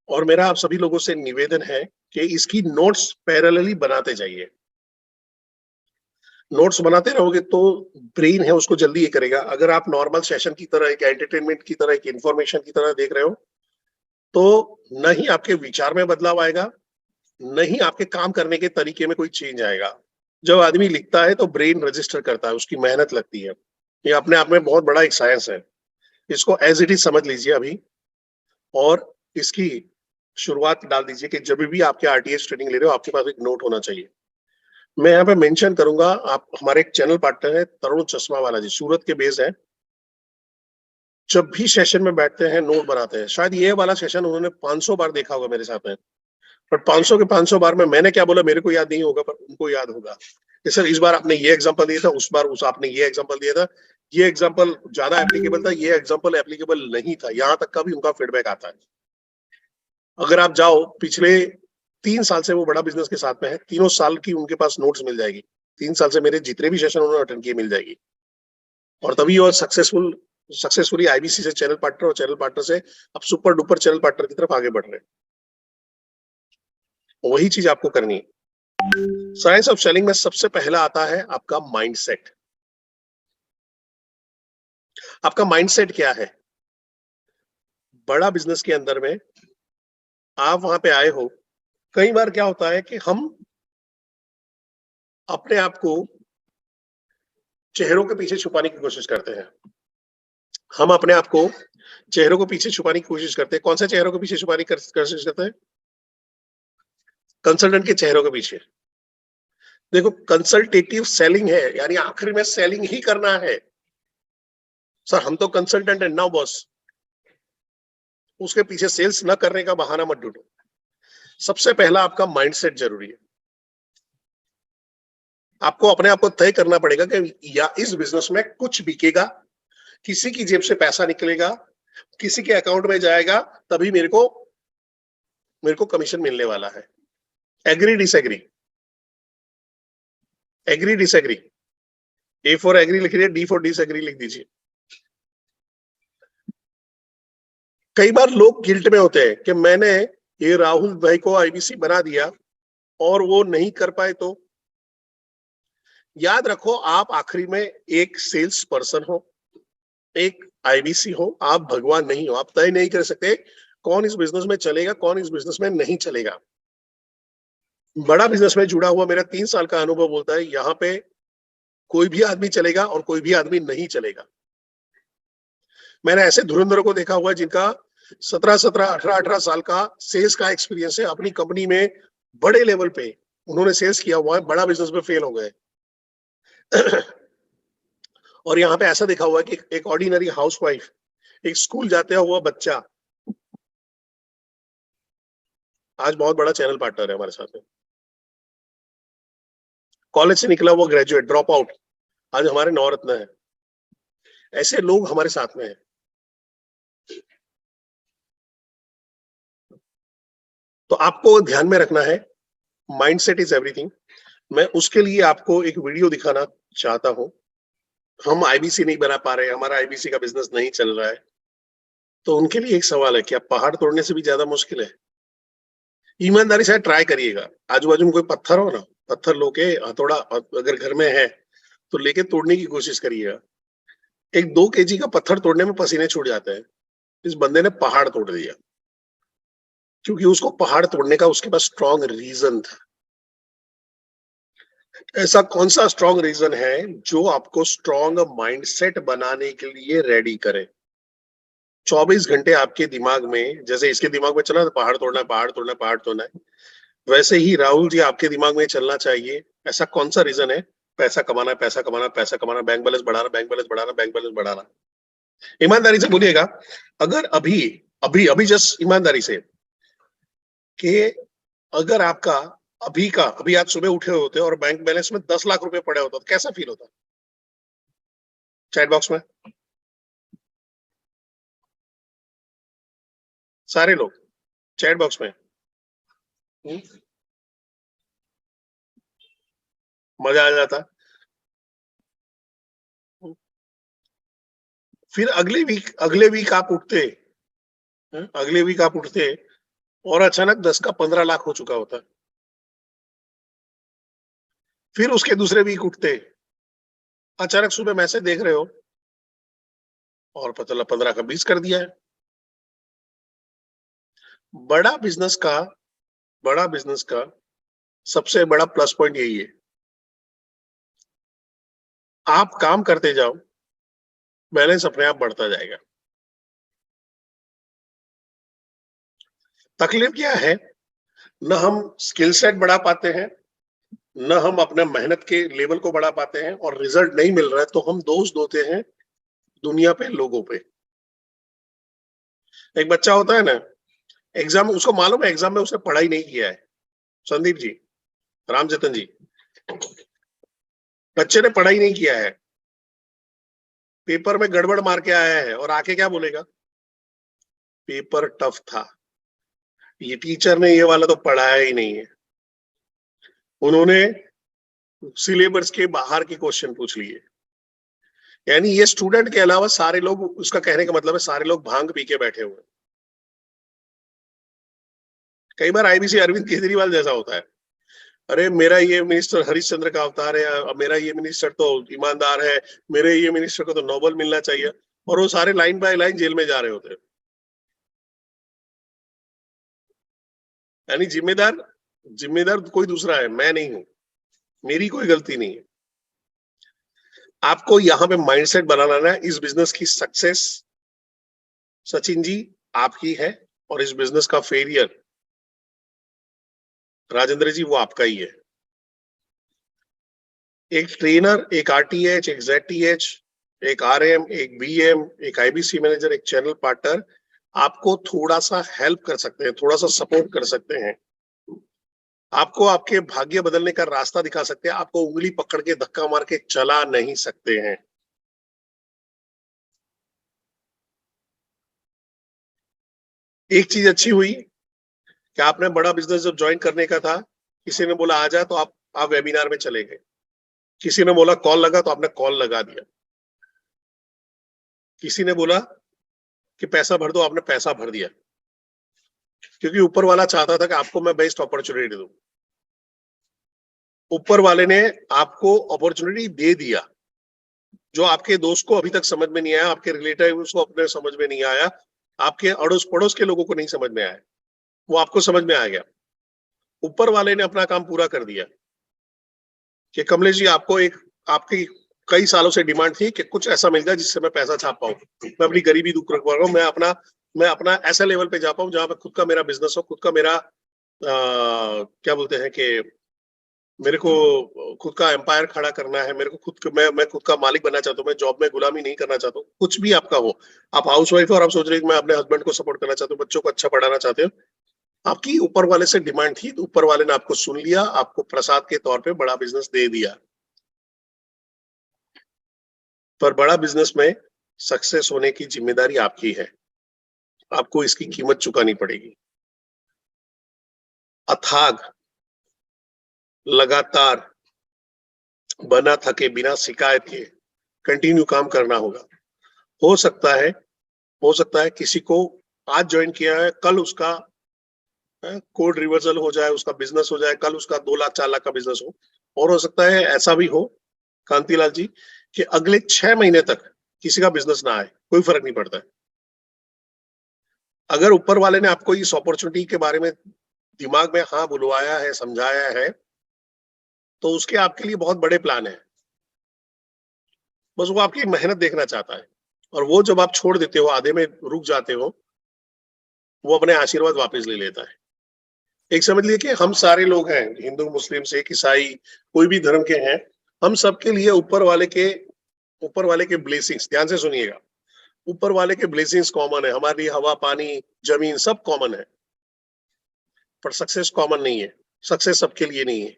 और मेरा आप सभी लोगों से निवेदन है कि इसकी नोट्स पैरेलली बनाते जाइए। नोट्स बनाते रहोगे तो ब्रेन है उसको जल्दी ये करेगा। अगर आप नॉर्मल सेशन की तरह, एक एंटरटेनमेंट की तरह, एक इंफॉर्मेशन की तरह देख रहे हो, तो न ही आपके विचार में बदलाव आएगा, न ही आपके काम करने के तरीके में कोई चेंज आएगा। जब आदमी लिखता है तो ब्रेन रजिस्टर करता है, उसकी मेहनत लगती है। ये अपने आप में बहुत बड़ा एक साइंस है। इसको एज इट इज समझ लीजिए अभी, और इसकी शुरुआत डाल दीजिए कि जब भी आपके आरटीएस ट्रेनिंग ले रहे हो, आपके पास एक नोट होना चाहिए। मैं यहाँ पे मेंशन करूंगा, आप हमारे एक चैनल पार्टनर है तरुण चश्मा वाला जी, सूरत के बेस है। जब भी सेशन में बैठते हैं नोट बनाते हैं। शायद ये वाला सेशन उन्होंने 500 बार देखा होगा मेरे साथ में, पर 500 के 500 बार में मैंने क्या बोला मेरे को याद नहीं होगा, पर उनको याद होगा कि सर इस बार आपने ये एग्जांपल दिया था, उस बार उस आपने ये एग्जांपल दिया था, ये एग्जांपल ज्यादा एप्लीकेबल था, ये एग्जांपल एप्लीकेबल नहीं था। यहाँ तक का भी उनका फीडबैक आता है। अगर आप जाओ पिछले 3 साल से वो बड़ा बिजनेस के साथ में है, 3 साल की उनके पास नोट्स मिल जाएगी। 3 साल से मेरे जितने भी सेशन उन्होंने अटेंड किए मिल जाएगी। और तभी और सक्सेसफुली आईबीसी से चैनल पार्टनर, और चैनल पार्टनर से अब सुपर डुपर चैनल पार्टनर की तरफ आगे बढ़ रहे हैं। वही चीज आपको करनी है। साइंस ऑफ सेलिंग में सबसे पहला आता है आपका माइंडसेट। आपका माइंडसेट क्या है? बड़ा बिजनेस के अंदर में आप वहां पे आए हो, कई बार क्या होता है कि हम अपने आप को चेहरों के पीछे छुपाने की कोशिश करते हैं। हम अपने आप को चेहरों को पीछे छुपाने की कोशिश करते हैं। कौन से चेहरों के पीछे छुपाने की कोशिश करते हैं? कंसल्टेंट के चेहरों के पीछे। देखो, कंसल्टेटिव सेलिंग है, यानी आखिर में सेलिंग ही करना है। सर हम तो कंसल्टेंट है, नाउ बॉस। उसके पीछे सेल्स ना करने का बहाना मत ढूंढो। सबसे पहला आपका माइंडसेट जरूरी है। आपको अपने आप को तय करना पड़ेगा कि या इस बिजनेस में कुछ बिकेगा, किसी की जेब से पैसा निकलेगा, किसी के अकाउंट में जाएगा, तभी मेरे को कमीशन मिलने वाला है। Agree disagree? Agree disagree? A for agree लिख लीजिए, डी फॉर डिसएग्री लिख दीजिए। कई बार लोग गिल्ट में होते हैं कि मैंने ये राहुल भाई को आईबीसी बना दिया और वो नहीं कर पाए। तो याद रखो, आप आखिरी में एक सेल्स पर्सन हो, एक आईबीसी हो, आप भगवान नहीं हो। आप तय नहीं कर सकते कौन इस बिजनेस में चलेगा, कौन इस बिजनेस में नहीं चलेगा। बड़ा बिजनेस में जुड़ा हुआ मेरा 3 साल का अनुभव बोलता है, यहाँ पे कोई भी आदमी चलेगा और कोई भी आदमी नहीं चलेगा। मैंने ऐसे धुरंधरों को देखा हुआ है जिनका 17-17, 18-18 साल का सेल्स का एक्सपीरियंस है। अपनी कंपनी में बड़े लेवल पे उन्होंने सेल्स किया हुआ है, बड़ा बिजनेस में फेल हो गए। और यहाँ पे ऐसा देखा हुआ है कि एक ऑर्डिनरी हाउसवाइफ, एक स्कूल जाते हुआ बच्चा आज बहुत बड़ा चैनल पार्टनर है हमारे साथ में। कॉलेज से निकला हुआ ग्रेजुएट, ड्रॉप आउट, आज हमारे नवरत्न है। ऐसे लोग हमारे साथ में हैं। तो आपको ध्यान में रखना है, माइंडसेट इज एवरीथिंग। मैं उसके लिए आपको एक वीडियो दिखाना चाहता हूं। हम आईबीसी नहीं बना पा रहे, हमारा आईबीसी का बिजनेस नहीं चल रहा है, तो उनके लिए एक सवाल है, क्या पहाड़ तोड़ने से भी ज्यादा मुश्किल है? ईमानदारी से ट्राई करिएगा। आजू बाजू में कोई पत्थर हो ना, पत्थर लो के हथौड़ा अगर घर में है तो लेके तोड़ने की कोशिश करिएगा। एक 2 केजी का पत्थर तोड़ने में पसीने छूट जाते हैं। इस बंदे ने पहाड़ तोड़ दिया, क्योंकि उसको पहाड़ तोड़ने का उसके पास स्ट्रॉन्ग रीजन था। ऐसा कौन सा स्ट्रॉन्ग रीजन है जो आपको स्ट्रॉन्ग माइंडसेट बनाने के लिए रेडी करे? 24 घंटे आपके दिमाग में, जैसे इसके दिमाग में चला तो पहाड़ तोड़ना है, पहाड़ तोड़ना है, पहाड़ तोड़ना है, वैसे ही राहुल जी आपके दिमाग में चलना चाहिए। ऐसा कौन सा रीजन है? पैसा कमाना है, पैसा कमाना, पैसा कमाना, बैंक बैलेंस बढ़ाना, बैंक बैलेंस बढ़ाना, बैंक बैलेंस बढ़ाना। ईमानदारी से बोलिएगा, अगर अभी अभी अभी जस्ट ईमानदारी से, कि अगर आपका अभी आज सुबह उठे होते और बैंक बैलेंस में 10 लाख रुपए पड़े होते तो कैसा फील होता? चैट बॉक्स में सारे लोग, चैट बॉक्स में मजा आ जाता। फिर अगले वीक आप उठते, अगले वीक आप उठते और अचानक 10 का 15 लाख हो चुका होता है। फिर उसके दूसरे वीक उठते, अचानक सुबह मैसेज देख रहे हो और पता चला 15 का 20 कर दिया है। बड़ा बिजनेस का बड़ा बिजनेस का सबसे बड़ा प्लस पॉइंट यही है, आप काम करते जाओ, बैलेंस अपने आप बढ़ता जाएगा। तकलीफ क्या है, न हम स्किल सेट बढ़ा पाते हैं, न हम अपने मेहनत के लेवल को बढ़ा पाते हैं, और रिजल्ट नहीं मिल रहा है तो हम दोष देते हैं दुनिया पे, लोगों पे। एक बच्चा होता है ना, एग्जाम, उसको मालूम है एग्जाम में उसने पढ़ाई नहीं किया है, संदीप जी, रामजतन जी, बच्चे ने पढ़ाई नहीं किया है, पेपर में गड़बड़ मार के आया है, और आके क्या बोलेगा, पेपर टफ था, ये टीचर ने ये वाला तो पढ़ाया ही नहीं है, उन्होंने सिलेबस के बाहर के क्वेश्चन पूछ लिए। यानी ये स्टूडेंट के अलावा सारे लोग, उसका कहने का मतलब है सारे लोग भांग पी के बैठे हुए। कई बार आईबीसी अरविंद केजरीवाल जैसा होता है, अरे मेरा ये मिनिस्टर हरिश्चंद्र का अवतार है, मेरा ये मिनिस्टर तो ईमानदार है, मेरे ये मिनिस्टर को तो नोबेल मिलना चाहिए, और वो सारे लाइन बाय लाइन जेल में जा रहे होते हैं। यानी जिम्मेदार जिम्मेदार कोई दूसरा है, मैं नहीं हूं, मेरी कोई गलती नहीं है। आपको यहाँ पे माइंडसेट बनाना है, इस बिजनेस की सक्सेस सचिन जी आपकी है, और इस बिजनेस का फेलियर राजेंद्र जी वो आपका ही है। एक ट्रेनर, एक आरटीएच, एक जेडटीएच, एक आरएम, एक बीएम, एक आईबीसी मैनेजर, एक चैनल पार्टनर आपको थोड़ा सा हेल्प कर सकते हैं, थोड़ा सा सपोर्ट कर सकते हैं, आपको आपके भाग्य बदलने का रास्ता दिखा सकते हैं, आपको उंगली पकड़ के धक्का मार के चला नहीं सकते हैं। एक चीज अच्छी हुई कि आपने बड़ा बिजनेस जब ज्वाइन करने का था, किसी ने बोला आ जा, तो आप वेबिनार में चले गए, किसी ने बोला कॉल लगा तो आपने कॉल लगा दिया, किसी ने बोला कि पैसा भर दो, आपने पैसा भर दिया, क्योंकि ऊपर वाला चाहता था कि आपको मैं बेस्ट अपॉर्चुनिटी दूं। ऊपर वाले ने आपको अपॉर्चुनिटी दे दिया, जो आपके दोस्त को अभी तक समझ में नहीं आया, आपके रिलेटिव को अपने समझ में नहीं आया, आपके अड़ोस पड़ोस के लोगों को नहीं समझ में आया, वो आपको समझ में आ गया। ऊपर वाले ने अपना काम पूरा कर दिया कि कमलेश जी, आपकी कई सालों से डिमांड थी कि कुछ ऐसा मिल जाए जिससे मैं पैसा छाप पाऊं, मैं अपनी गरीबी दूर कर पाऊं, मैं अपना ऐसा लेवल पे जा पाऊं जहां पे खुद का मेरा बिजनेस हो, खुद का मेरा क्या बोलते हैं कि मेरे को खुद का एम्पायर खड़ा करना है, मेरे को मैं खुद का मालिक बनना चाहता हूँ, मैं जॉब में गुलामी नहीं करना चाहता हूँ, कुछ भी आपका हो। आप हाउस वाइफ हो और आप सोच रहे हो कि मैं अपने हस्बैंड को सपोर्ट करना चाहता हूँ, बच्चों को अच्छा पढ़ाना चाहते हो, आपकी ऊपर वाले से डिमांड थी, तो ऊपर वाले ने आपको सुन लिया, आपको प्रसाद के तौर पे बड़ा बिजनेस दे दिया। पर बड़ा बिजनेस में सक्सेस होने की जिम्मेदारी आपकी है, आपको इसकी कीमत चुकानी पड़ेगी। अथाग, लगातार, बना थके, बिना शिकायत के कंटिन्यू काम करना होगा। हो सकता है हो सकता है किसी को आज ज्वाइन किया है, कल उसका कोड रिवर्सल हो जाए, उसका बिजनेस हो जाए, कल उसका 2 लाख 4 लाख का बिजनेस हो, और हो सकता है ऐसा भी हो कांतिलाल जी कि अगले 6 महीने तक किसी का बिजनेस ना आए, कोई फर्क नहीं पड़ता है। अगर ऊपर वाले ने आपको इस अपॉर्चुनिटी के बारे में दिमाग में हाँ बुलवाया है, समझाया है, तो उसके आपके लिए बहुत बड़े प्लान है, बस वो आपकी मेहनत देखना चाहता है, और वो जब आप छोड़ देते हो, आधे में रुक जाते हो, वो अपने आशीर्वाद वापस ले लेता है। एक समझ लिए कि हम सारे लोग हैं, हिंदू, मुस्लिम, सिख, ईसाई, कोई भी धर्म के हैं, हम सबके लिए ऊपर वाले के ब्लेसिंग्स, ध्यान से सुनिएगा, ऊपर वाले के ब्लेसिंग्स कॉमन है, हमारे लिए हवा, पानी, जमीन सब कॉमन है, पर सक्सेस कॉमन नहीं है। सक्सेस सबके लिए नहीं है।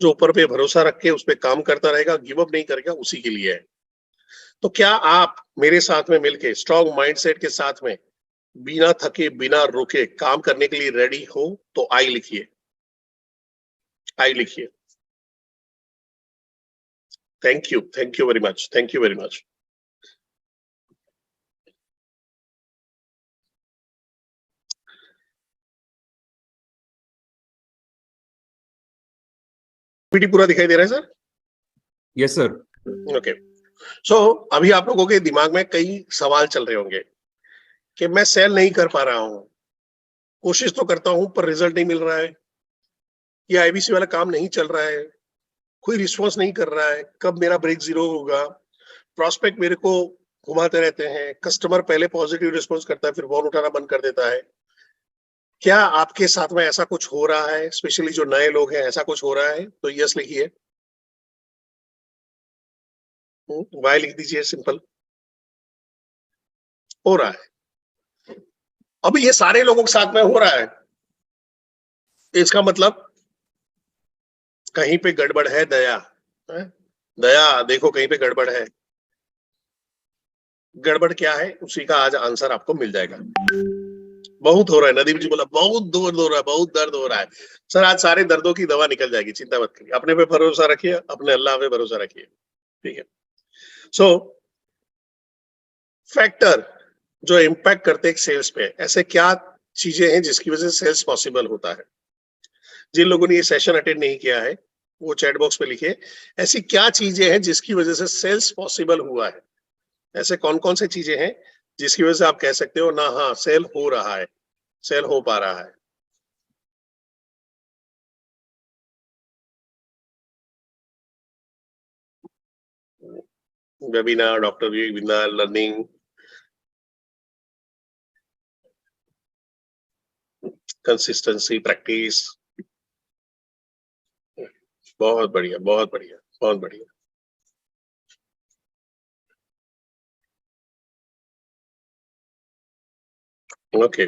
जो ऊपर पे भरोसा रख के उस पर काम करता रहेगा, गिव अप नहीं करेगा, उसी के लिए है। तो क्या आप मेरे साथ में मिलके स्ट्रॉन्ग माइंडसेट के साथ में बिना थके, बिना रुके काम करने के लिए रेडी हो? तो आई लिखिए, आई लिखिए। Thank you very much, thank you very much. PPT पूरा दिखाई दे रहा है सर? Yes sir. ओके, सो अभी आप लोगों के दिमाग में कई सवाल चल रहे होंगे कि मैं सेल नहीं कर पा रहा हूँ, कोशिश तो करता हूँ पर रिजल्ट नहीं मिल रहा है, ये आईबीसी वाला काम नहीं चल रहा है, कोई रिस्पॉन्स नहीं कर रहा है, कब मेरा ब्रेक जीरो होगा, प्रॉस्पेक्ट मेरे को घुमाते रहते हैं, कस्टमर पहले पॉजिटिव रिस्पॉन्स करता है फिर फोन उठाना बंद कर देता है। क्या आपके साथ में ऐसा कुछ हो रहा है? स्पेशली जो नए लोग हैं, ऐसा कुछ हो रहा है तो यस लिखिए, वाई लिख दीजिए, सिंपल। हो रहा है। अब ये सारे लोगों के साथ में हो रहा है, इसका मतलब कहीं पे गड़बड़ है। दया है? दया देखो कहीं पे गड़बड़ है। गड़बड़ क्या है उसी का आज आंसर आपको मिल जाएगा। बहुत हो रहा है, नदीम जी बोला बहुत दर्द हो रहा है, बहुत दर्द हो रहा है। सर आज सारे दर्दों की दवा निकल जाएगी, चिंता मत करिए, अपने पे भरोसा रखिए, अपने अल्लाह पे भरोसा रखिए, ठीक है। सो फैक्टर जो इम्पैक्ट करते हैं सेल्स पे, ऐसे क्या चीजें हैं जिसकी वजह से सेल्स पॉसिबल होता है? जिन लोगों ने ये सेशन अटेंड नहीं किया है वो चैट बॉक्स पे लिखे, ऐसी क्या चीजें हैं जिसकी वजह से सेल्स पॉसिबल हुआ है? ऐसे कौन कौन सी चीजें हैं जिसकी वजह से आप कह सकते हो ना हाँ सेल हो रहा है, सेल हो पा रहा है? Webinar, doctor webinar, learning, consistency, practice. बहुत बढ़िया, बहुत बढ़िया, बहुत बढ़िया। ओके,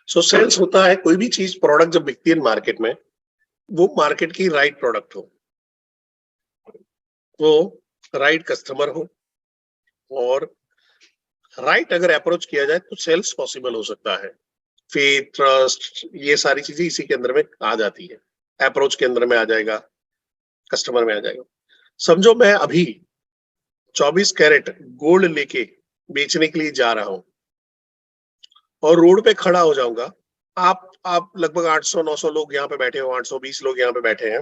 सो सेल्स होता है कोई भी चीज, प्रोडक्ट जब बिकती है मार्केट में, वो मार्केट की राइट प्रोडक्ट हो, वो राइट कस्टमर हो, और राइट अगर अप्रोच किया जाए तो सेल्स पॉसिबल हो सकता है। फेथ, ट्रस्ट, ये सारी चीजें इसी के अंदर में आ जाती है, अप्रोच के अंदर में आ जाएगा, कस्टमर में आ जाएगा। समझो मैं अभी 24 कैरेट गोल्ड लेके बेचने के लिए जा रहा हूं और रोड पे खड़ा हो जाऊंगा। आप लगभग 800-900 लोग यहाँ पे बैठे हो, 820 लोग यहाँ पे बैठे हैं।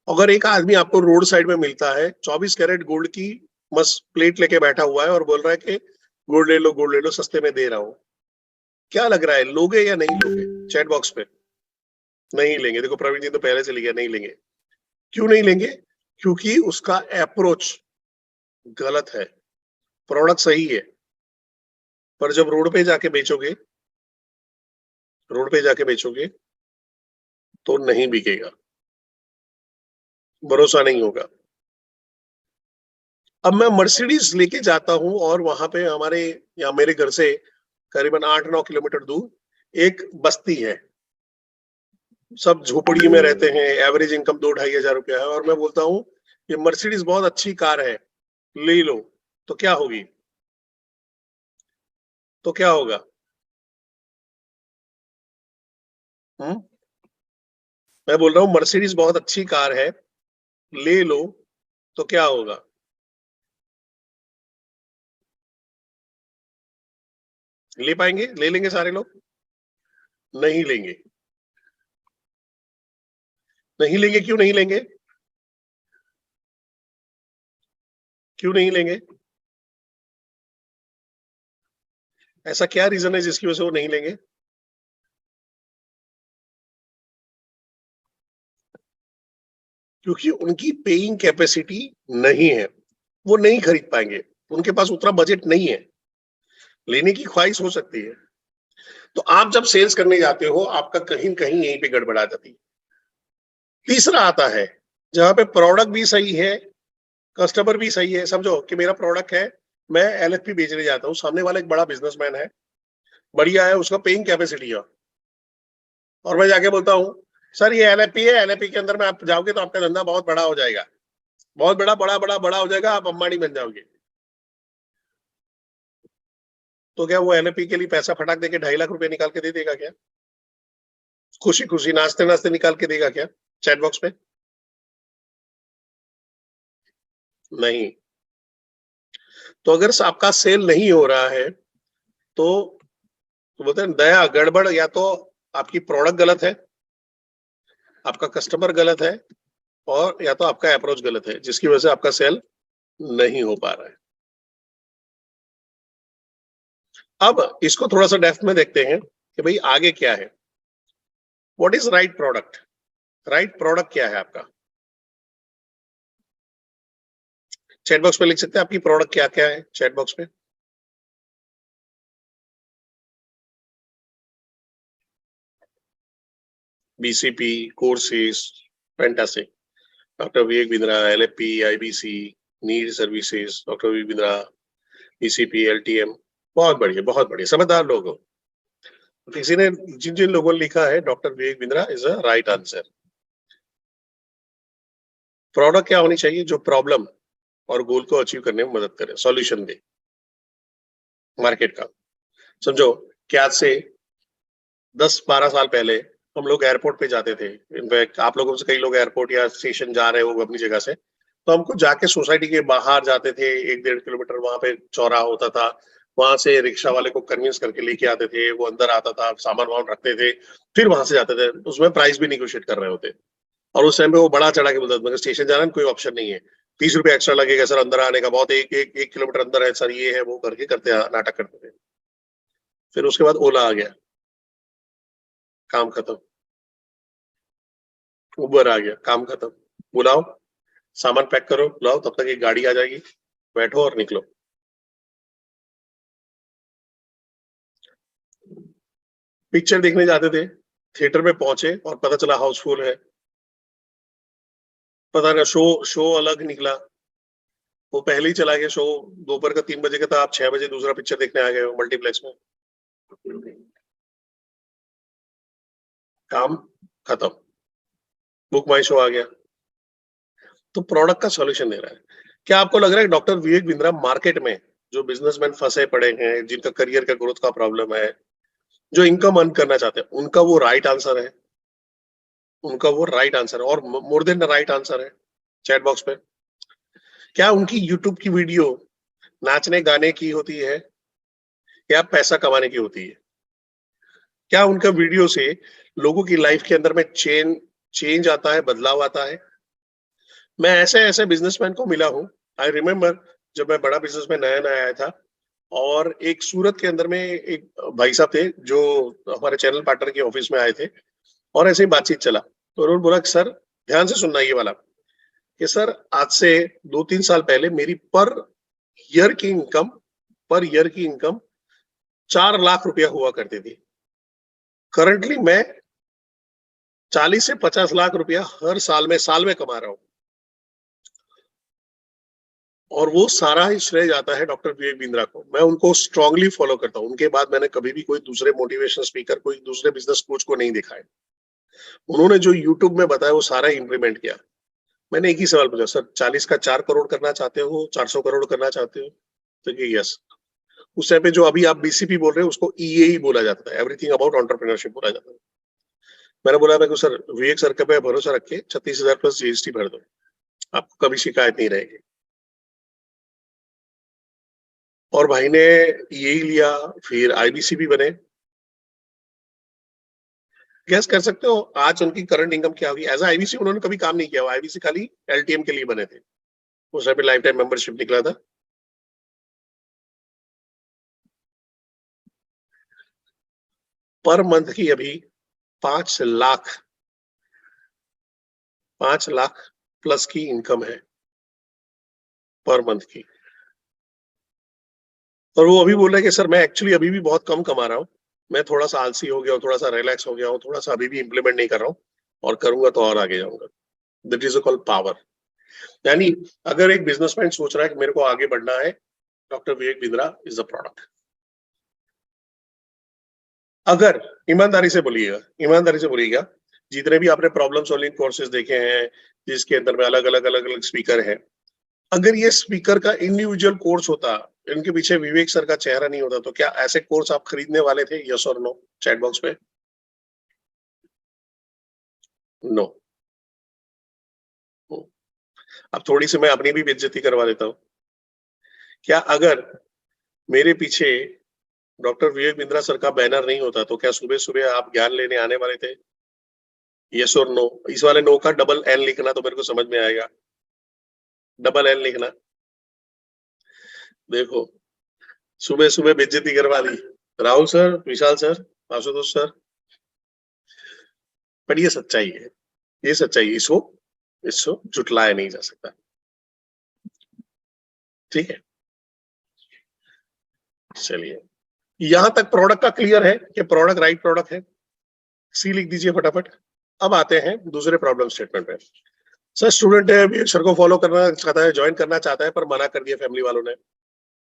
अगर एक आदमी आपको रोड साइड में मिलता है 24 कैरेट गोल्ड की मस्त प्लेट लेके बैठा हुआ है और बोल रहा है कि गोल्ड ले लो, गोल्ड ले लो, सस्ते में दे रहा हूँ, क्या लग रहा है, लोगे या नहीं लोगे? चैट बॉक्स पे नहीं लेंगे। देखो प्रवीण जी तो पहले से लिखा नहीं लेंगे। क्यों नहीं लेंगे? क्योंकि उसका अप्रोच गलत है, प्रोडक्ट सही है, पर जब रोड पे जाके बेचोगे, रोड पे जाके बेचोगे तो नहीं बिकेगा, भरोसा नहीं होगा। अब मैं मर्सिडीज लेके जाता हूं और वहां पे हमारे या मेरे घर से करीबन 8-9 किलोमीटर दूर एक बस्ती है, सब झोपड़ी में रहते हैं, एवरेज इनकम 2-2.5 हजार रुपया है, और मैं बोलता हूँ ये मर्सिडीज बहुत अच्छी कार है, ले लो, तो क्या होगी? तो क्या होगा? मैं बोल रहा हूँ मर्सिडीज बहुत अच्छी कार है, ले लो, तो क्या होगा? ले पाएंगे? ले लेंगे सारे लोग? नहीं लेंगे। नहीं लेंगे, क्यों नहीं लेंगे? क्यों नहीं लेंगे? ऐसा क्या रीजन है जिसकी वजह से वो नहीं लेंगे? क्योंकि उनकी पेइंग कैपेसिटी नहीं है, वो नहीं खरीद पाएंगे, उनके पास उतना बजट नहीं है। लेने की ख्वाहिश हो सकती है। तो आप जब सेल्स करने जाते हो आपका कहीं कहीं यहीं पे गड़बड़ा जाती है। तीसरा आता है जहां पे प्रोडक्ट भी सही है, कस्टमर भी सही है। समझो कि मेरा प्रोडक्ट है, मैं एलएफपी बेचने जाता हूँ, सामने वाला एक बड़ा बिजनेसमैन है, बढ़िया है, उसका पेइंग कैपेसिटी है, और मैं जाके बोलता हूँ सर ये एलएफपी है, एलएफपी के अंदर में आप जाओगे तो आपका धंधा बहुत बड़ा हो जाएगा, बहुत बड़ा बड़ा बड़ा बड़ा हो जाएगा, आप अंबानी बन जाओगे। तो क्या वो एलएफपी के लिए पैसा फटाक देके 2.5 लाख रुपए निकाल के दे देगा क्या? खुशी खुशी नाचते नाचते निकाल के देगा क्या चैट बॉक्स पे? नहीं। तो अगर आपका सेल नहीं हो रहा है तो बोलते हैं दया गड़बड़, या तो आपकी प्रोडक्ट गलत है, आपका कस्टमर गलत है, और या तो आपका अप्रोच गलत है जिसकी वजह से आपका सेल नहीं हो पा रहा है। अब इसको थोड़ा-सा डेप्थ में देखते हैं कि भाई आगे क्या है? What is right product? Right product क्या है आपका? चैट बॉक्स पे लिख सकते हैं आपकी प्रोडक्ट क्या-क्या है चैट बॉक्स पे? BCP, courses, fantastic. Doctor Vivek Bindra, LAP, IBC, need services, doctor Vivek Bindra, BCP, LTM, बहुत बढ़िया, समझदार लोग हो। किसी ने जिन-जिन लोगों ने लिखा है doctor Vivek Bindra is a right answer. Product क्या होनी चाहिए? जो प्रॉब्लम और गोल को अचीव करने में मदद करे, सॉल्यूशन दे, मार्केट का। समझो कि आज से 10-12 साल पहले हम लोग एयरपोर्ट पे जाते थे। इनफैक्ट आप लोगों में से कई लोग एयरपोर्ट या स्टेशन जा रहे होंगे अपनी जगह से, तो हमको जाके सोसाइटी के बाहर जाते थे, 1 डेढ़ किलोमीटर वहाँ पे चौराहा होता था। वहाँ से रिक्शा वाले को कन्विंस करके लेके आते थे, वो अंदर आता था, सामान-वामान रखते थे, फिर वहाँ से जाते थे। उसमें प्राइस भी नेगोशिएट कर रहे होते। और उस टाइम पे वो बढ़ा चढ़ा के बोलता था, मगर स्टेशन जाना है कोई ऑप्शन नहीं है। ₹30 एक्स्ट्रा लगेगा सर अंदर आने का, बहुत 1 किलोमीटर अंदर है सर, ये है, वो करके करते नाटक करते थे। फिर उसके बाद ओला आ गया, काम खत्म। उबर आ गया, काम खत्म। बुलाओ, सामान पैक करो, लाओ, तब तक एक गाड़ी आ जाएगी, बैठो और निकलो। पिक्चर देखने जाते थे, थिएटर में पहुँचे और पता चला हाउसफुल है। पता ना शो अलग निकला, वो पहले ही चला गया शो, दोपहर का 3 बजे का था, आप 6 बजे दूसरा पिक्चर देखने आ गए हो मल्टीप्लेक्स में। काम खत्म, बुक माई शो आ गया। तो प्रोडक्ट का सॉल्यूशन दे रहा है। क्या आपको लग रहा है डॉक्टर विवेक बिंद्रा मार्केट में जो बिज़नेसमैन फँसे पड़े हैं, जिनका करियर का ग्रोथ का प्रॉब्लम है, जो इनकम अर्न करना चाहते हैं, उनका वो राइट आंसर है? उनका वो राइट आंसर है और more than the right answer है चैट बॉक्स पे। क्या उनकी यूट्यूब की वीडियो नाचने गाने की होती है या पैसा कमाने की होती है? क्या उनका वीडियो से लोगों की लाइफ के अंदर में चेंज आता है, बदलाव आता है? मैं ऐसे-ऐसे बिज़नेसमैन को मिला हूँ। आई रिमेंबर जब मैं बड़ा बिज़नेसमैन नया-नया आया था और एक सूरत के अंदर में एक भाई साहब थे जो हमारे चैनल पार्टनर के ऑफिस में आए थे और ऐसे ही बातचीत चला। तो उन्होंने बोला कि सर ध्यान से सुनना ये वाला, कि सर आज से 2-3 साल पहले मेरी पर ईयर की इनकम 4 लाख रुपया हुआ करती थी। करंटली मैं 40 से 50 लाख रुपया हर साल में कमा रहा हूँ और वो सारा ही श्रेय जाता है डॉक्टर विवेक बिंद्रा को। मैं उनको स्ट्रांगली फॉलो करता हूँ। उनके बाद मैंने कभी भी कोई दूसरे मोटिवेशनल स्पीकर, कोई दूसरे बिज़नेस कोच को नहीं देखा है। उन्होंने जो यूट्यूब में बताया वो सारा इम्प्लीमेंट किया। मैंने एक ही सवाल पूछा, सर 40 का 4 करोड़ करना चाहते हो, 400 करोड़ करना चाहते हो? तो कि यस। उस टाइम पे जो अभी आप बीसीपी बोल रहे हो उसको ईए ही बोला जाता है, एवरीथिंग अबाउट एंटरप्रेन्योरशिप बोला जाता है। मैंने बोला मेरे को सर विवेक सर पे भरोसा रख के 36,000 प्लस जीएसटी भर दो, आपको कभी शिकायत नहीं रहेगी। और भाई ने यही लिया, फिर आईबीसी भी बने। गेस कर सकते हो आज उनकी करंट इनकम क्या होगी? एज़ अ आईबीसी उन्होंने कभी काम नहीं किया, वो आईबीसी खाली एलटीएम के लिए बने थे। उस टाइम पे लाइफ टाइम मेंबरशिप निकला था। पर मंथ की अभी 5 लाख 5 लाख प्लस की इनकम है पर मंथ की। और वो अभी बोल रहा है कि सर मैं एक्चुअली अभी भी बहुत कम कमा रहा हूँ। मैं थोड़ा-सा आलसी हो गया हूँ, थोड़ा-सा रिलैक्स हो गया हूँ, थोड़ा-सा अभी भी इम्प्लीमेंट नहीं कर रहा हूँ और करूँगा तो और आगे जाऊँगा। That is called power. यानी अगर एक बिज़नेसमैन सोच रहा है कि मेरे को आगे बढ़ना है, doctor Vivek Bindra is the product. अगर ईमानदारी से बोलिएगा, जितने भी आपने प्रॉब्लम सॉल्विंग कोर्सेज़ देखे हैं, जिसके अंदर में अलग-अलग स्पीकर हैं, अगर ये स्पीकर का इंडिविजुअल कोर्स होता, इनके पीछे विवेक सर का चेहरा नहीं होता, तो क्या ऐसे कोर्स आप खरीदने वाले थे? यस और नो? चैट बॉक्स पे? नो। अब थोड़ी-सी मैं अपनी भी बेइज्जती करवा देता हूँ। क्या अगर मेरे पीछे डॉक्टर विवेक बिंद्रा सर का बैनर नहीं होता, तो क्या सुबह-सुबह आप ज्ञान लेने आने वाले थे? यस और नो, इस वाले नो का डबल एन लिखना तो मेरे को समझ में आएगा, डबल एन लिखना। देखो सुबह सुबह बेइज्जती करवा दी, राहुल सर, विशाल सर, आशुतोष सर, पर ये सच्चाई है, ये सच्चाई है, इसको इसको झुटलाया नहीं जा सकता। ठीक है, चलिए यहां तक प्रोडक्ट का क्लियर है कि प्रोडक्ट राइट प्रोडक्ट है, सी लिख दीजिए फटाफट। अब आते हैं दूसरे प्रॉब्लम स्टेटमेंट पे। सर स्टूडेंट है, अभी सर को फॉलो करना चाहता है, ज्वाइन करना चाहता है, पर मना कर दिया फैमिली वालों ने।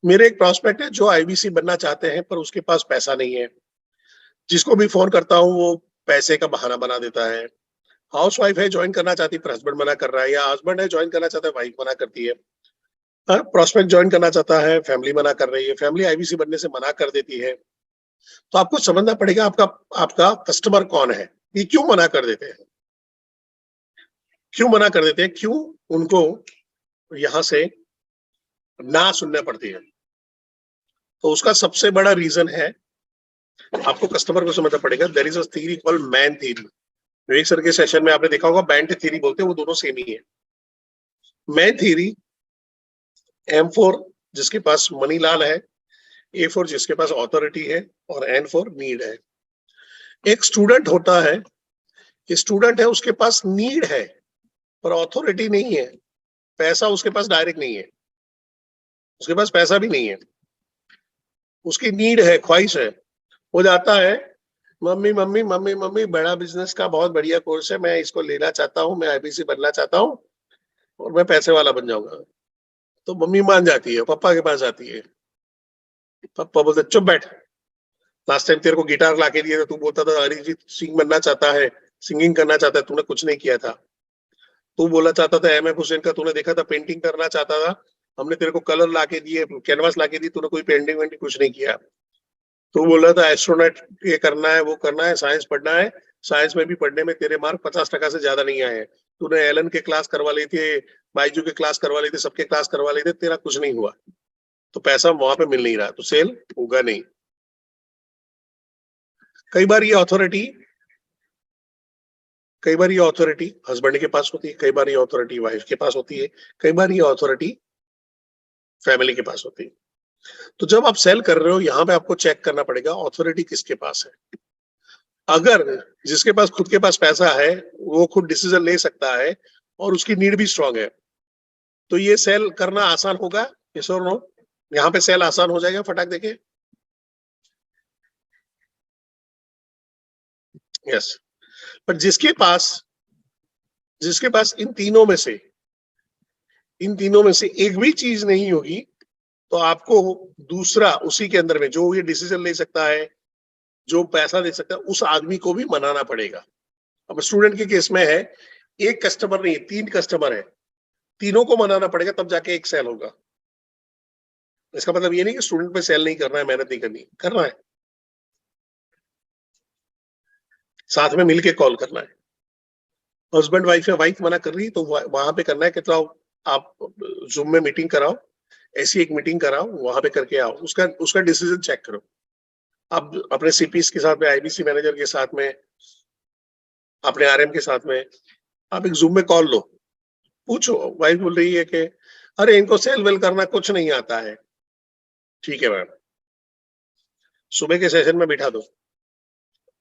मेरे एक प्रोस्पेक्ट है जो आईबीसी बनना चाहते हैं पर उसके पास पैसा नहीं है, जिसको भी फोन करता हूँ वो पैसे का बहाना बना देता है। हाउस वाइफ है, ज्वाइन करना चाहती है पर हस्बैंड मना कर रहा है, या हस्बैंड है ज्वाइन करना चाहता है, वाइफ मना करती है। प्रोस्पेक्ट ज्वाइन करना चाहता है, फैमिली मना कर रही है, फैमिली आईबीसी बनने से मना कर देती है। तो आपको समझना पड़ेगा आपका आपका कस्टमर कौन है, ये क्यों मना कर देते हैं, क्यों मना कर देते हैं, क्यों उनको यहां से ना सुनना पड़ती है। तो उसका सबसे बड़ा रीजन है, आपको कस्टमर को समझना पड़ेगा। There is a theory called man theory. Vivek sir के सेशन में आपने देखा होगा, बैंड थ्योरी बोलते हैं, वो दोनों सेम ही है। मैन थ्योरी, M4 जिसके पास मनी लाल है, A4 जिसके पास अथॉरिटी है, और N4 नीड है। एक स्टूडेंट होता है, ये स्टूडेंट है, उसके पास नीड है पर अथॉरिटी नहीं है, पैसा उसके पास डायरेक्ट नहीं है, उसके पास पैसा भी नहीं है, उसकी नीड है, ख्वाहिश है। वो जाता है, मम्मी मम्मी मम्मी मम्मी बड़ा बिजनेस का बहुत बढ़िया कोर्स है, मैं इसको लेना चाहता हूँ, मैं आईबीसी बनना चाहता हूँ और मैं पैसे वाला बन जाऊंगा। तो मम्मी मान जाती है, पापा के पास जाती है, पापा बोलते चुप बैठ, लास्ट टाइम तेरे को गिटार लाके दिए थे, तू बोलता था अरिजीत सिंह बनना चाहता है, सिंगिंग करना चाहता है, तूने कुछ नहीं किया था। तू बोला चाहता था एम एफ हुसैन का, तूने देखा था पेंटिंग करना चाहता था, हमने तेरे को कलर लाके दिए, कैनवास लाके दी, तूने कोई पेंटिंग वेंटिंग कुछ नहीं किया। तू बोल रहा था एस्ट्रोनॉट ये करना है, वो करना है, साइंस पढ़ना है, साइंस में भी पढ़ने में तेरे मार्क 50% से ज्यादा नहीं आए हैं। तूने एलन के क्लास करवा ली थी, बाइजू के क्लास करवा ली थी, सबके क्लास करवा ली थी, तेरा कुछ नहीं हुआ, तो पैसा वहां पे मिल नहीं रहा, तो सेल होगा नहीं। कई बार ये अथॉरिटी कई बार ये अथॉरिटी हस्बैंड के पास होती है, कई बार ये अथॉरिटी वाइफ के पास होती है, कई बार ये अथॉरिटी फैमिली के पास होती है। तो जब आप सेल कर रहे हो, यहाँ पे आपको चेक करना पड़ेगा अथॉरिटी किसके पास है। अगर जिसके पास खुद के पास पैसा है, वो खुद डिसीजन ले सकता है और उसकी नीड भी स्ट्रांग है, तो ये सेल करना आसान होगा, यस और नो? यहाँ पे सेल आसान हो जाएगा, फटाक देके यस। पर जिसके पास इन तीनों में से एक भी चीज नहीं होगी, तो आपको दूसरा उसी के अंदर में जो ये डिसीजन ले सकता है, जो पैसा दे सकता है, उस आदमी को भी मनाना पड़ेगा। अब स्टूडेंट के केस में है, एक कस्टमर नहीं, 3 कस्टमर है, तीनों को मनाना पड़ेगा, तब जाके एक सेल होगा। इसका मतलब ये नहीं कि स्टूडेंट पे सेल नहीं करना है, मेहनत नहीं करना है, साथ में मिलके कॉल करना है। हस्बैंड वाइफ या वाइफ मना कर रही तो वहां पे करना है कि तो आप जूम में मीटिंग कराओ, ऐसी एक मीटिंग कराओ, वहां पे करके आओ, उसका उसका डिसीजन चेक करो। आप अपने सीपीएस के साथ में, आईबीसी मैनेजर के साथ में, अपने आरएम के साथ में आप एक जूम में कॉल लो, पूछो। वाइफ बोल रही है कि अरे इनको सेल वेल करना कुछ नहीं आता है, ठीक है मैम, सुबह के सेशन में बिठा दो,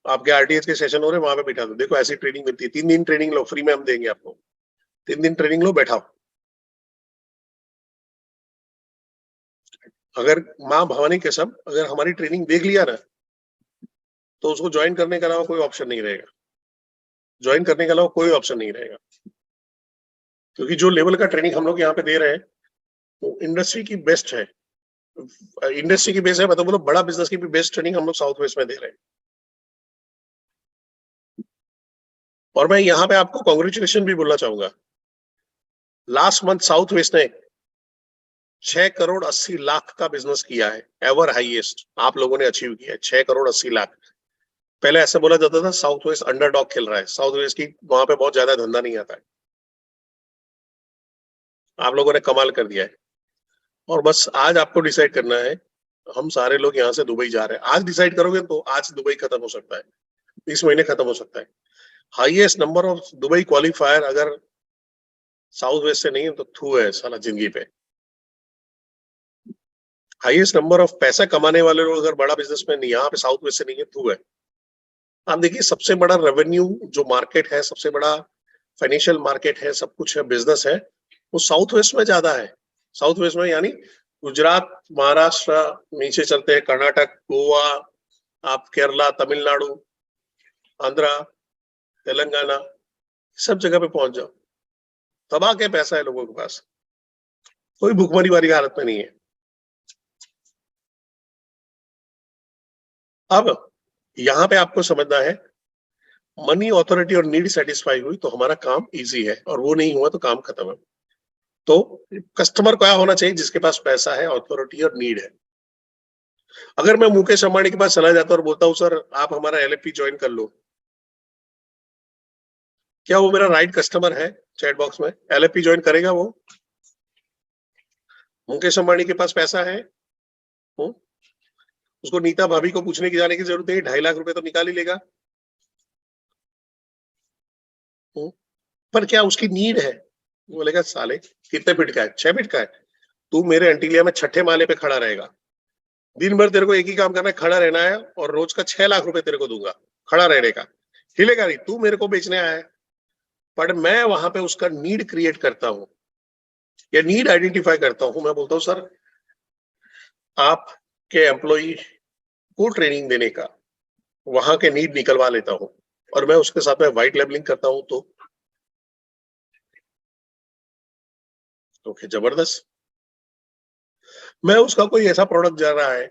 आपके आरटीएच के सेशन हो रहे वहां पे बिठा दो, देखो ऐसी ट्रेनिंग मिलती है, 3 दिन ट्रेनिंग लो, फ्री में हम देंगे आपको, 3 दिन ट्रेनिंग लो, बैठाओ। अगर माँ भवानी कसम, अगर हमारी ट्रेनिंग देख लिया ना, तो उसको ज्वाइन करने के अलावा कोई ऑप्शन नहीं रहेगा, ज्वाइन करने के अलावा कोई ऑप्शन नहीं रहेगा। क्योंकि जो लेवल का ट्रेनिंग हम लोग यहाँ पे दे रहे हैं वो इंडस्ट्री की बेस्ट है, इंडस्ट्री की बेस्ट है, मतलब बड़ा बिजनेस की भी बेस्ट ट्रेनिंग हम लोग साउथ वेस्ट में दे रहे हैं। और मैं यहाँ पे आपको कॉन्ग्रेचुलेशन भी बोलना चाहूंगा, लास्ट मंथ साउथ वेस्ट ने 6 करोड़ 80 लाख का बिजनेस किया है, एवर हाईएस्ट आप लोगों ने अचीव किया है, 6 करोड़ 80 लाख। पहले ऐसा बोला जाता था साउथ वेस्ट अंडरडॉग खेल रहा है, साउथ वेस्ट की वहां पे बहुत ज्यादा धंधा नहीं आता है, आप लोगों ने कमाल कर दिया है। और बस आज आपको डिसाइड करना है, हम सारे लोग यहाँ से दुबई जा रहे हैं, आज डिसाइड करोगे तो आज दुबई खत्म हो सकता है, इस महीने खत्म हो सकता है। Highest number of Dubai qualifier अगर साउथ वेस्ट से नहीं है तो थू है साला जिंदगी पे। हाईएस्ट नंबर ऑफ पैसा कमाने वाले लोग अगर बड़ा बिजनेसमैन यहाँ पे साउथ वेस्ट से नहीं है, थू है। आप देखिए सबसे बड़ा रेवेन्यू जो मार्केट है, सबसे बड़ा फाइनेंशियल मार्केट है, सब कुछ है, बिजनेस है, वो साउथ वेस्ट में ज्यादा है। साउथ वेस्ट में यानी गुजरात, महाराष्ट्र, नीचे चलते हैं कर्नाटक, गोवा, आप केरला, तमिलनाडु, आंध्रा, तेलंगाना, सब जगह पे पहुंच जाओ, तबाह के पैसा है लोगों के पास, कोई भूखमरी वाली हालत में नहीं है। अब यहां पे आपको समझना है, मनी, ऑथोरिटी और नीड सेटिस्फाई हुई तो हमारा काम इजी है, और वो नहीं हुआ तो काम खत्म है। तो कस्टमर क्या होना चाहिए? जिसके पास पैसा है, ऑथोरिटी और नीड है। अगर मैं मुकेश अंबानी के पास चला जाता और बोलता हूँ सर आप हमारा एलएफपी ज्वाइन कर लो, क्या वो मेरा राइट कस्टमर है? चैट बॉक्स में एलएफपी ज्वाइन करेगा वो? मुकेश अंबानी के पास पैसा है, उसको नीता भाभी को पूछने की जाने की जरूरत नहीं, 2.5 लाख रुपए तो निकाल ही लेगा। पर क्या उसकी नीड है? वो बोलेगा साले कितने फीट का है? 6 फीट का है, तू मेरे एंटीलिया में 6ठे माले पे खड़ा रहेगा, दिन भर तेरे को एक ही काम करना है, खड़ा रहना है, और रोज का 6 लाख रुपए तेरे को दूंगा खड़ा रहने का, हिलेगा नहीं, तू मेरे को बेचने आया है। पर मैं वहां पे उसका नीड क्रिएट करता हूं या नीड आइडेंटिफाई करता हूं। मैं बोलता हूं सर आपके एम्प्लॉय को ट्रेनिंग देने का वहां के नीड निकलवा लेता हूं, और मैं उसके साथ में व्हाइट लेबलिंग करता हूं, तो ओके जबरदस्त। मैं उसका कोई ऐसा प्रोडक्ट जा रहा है,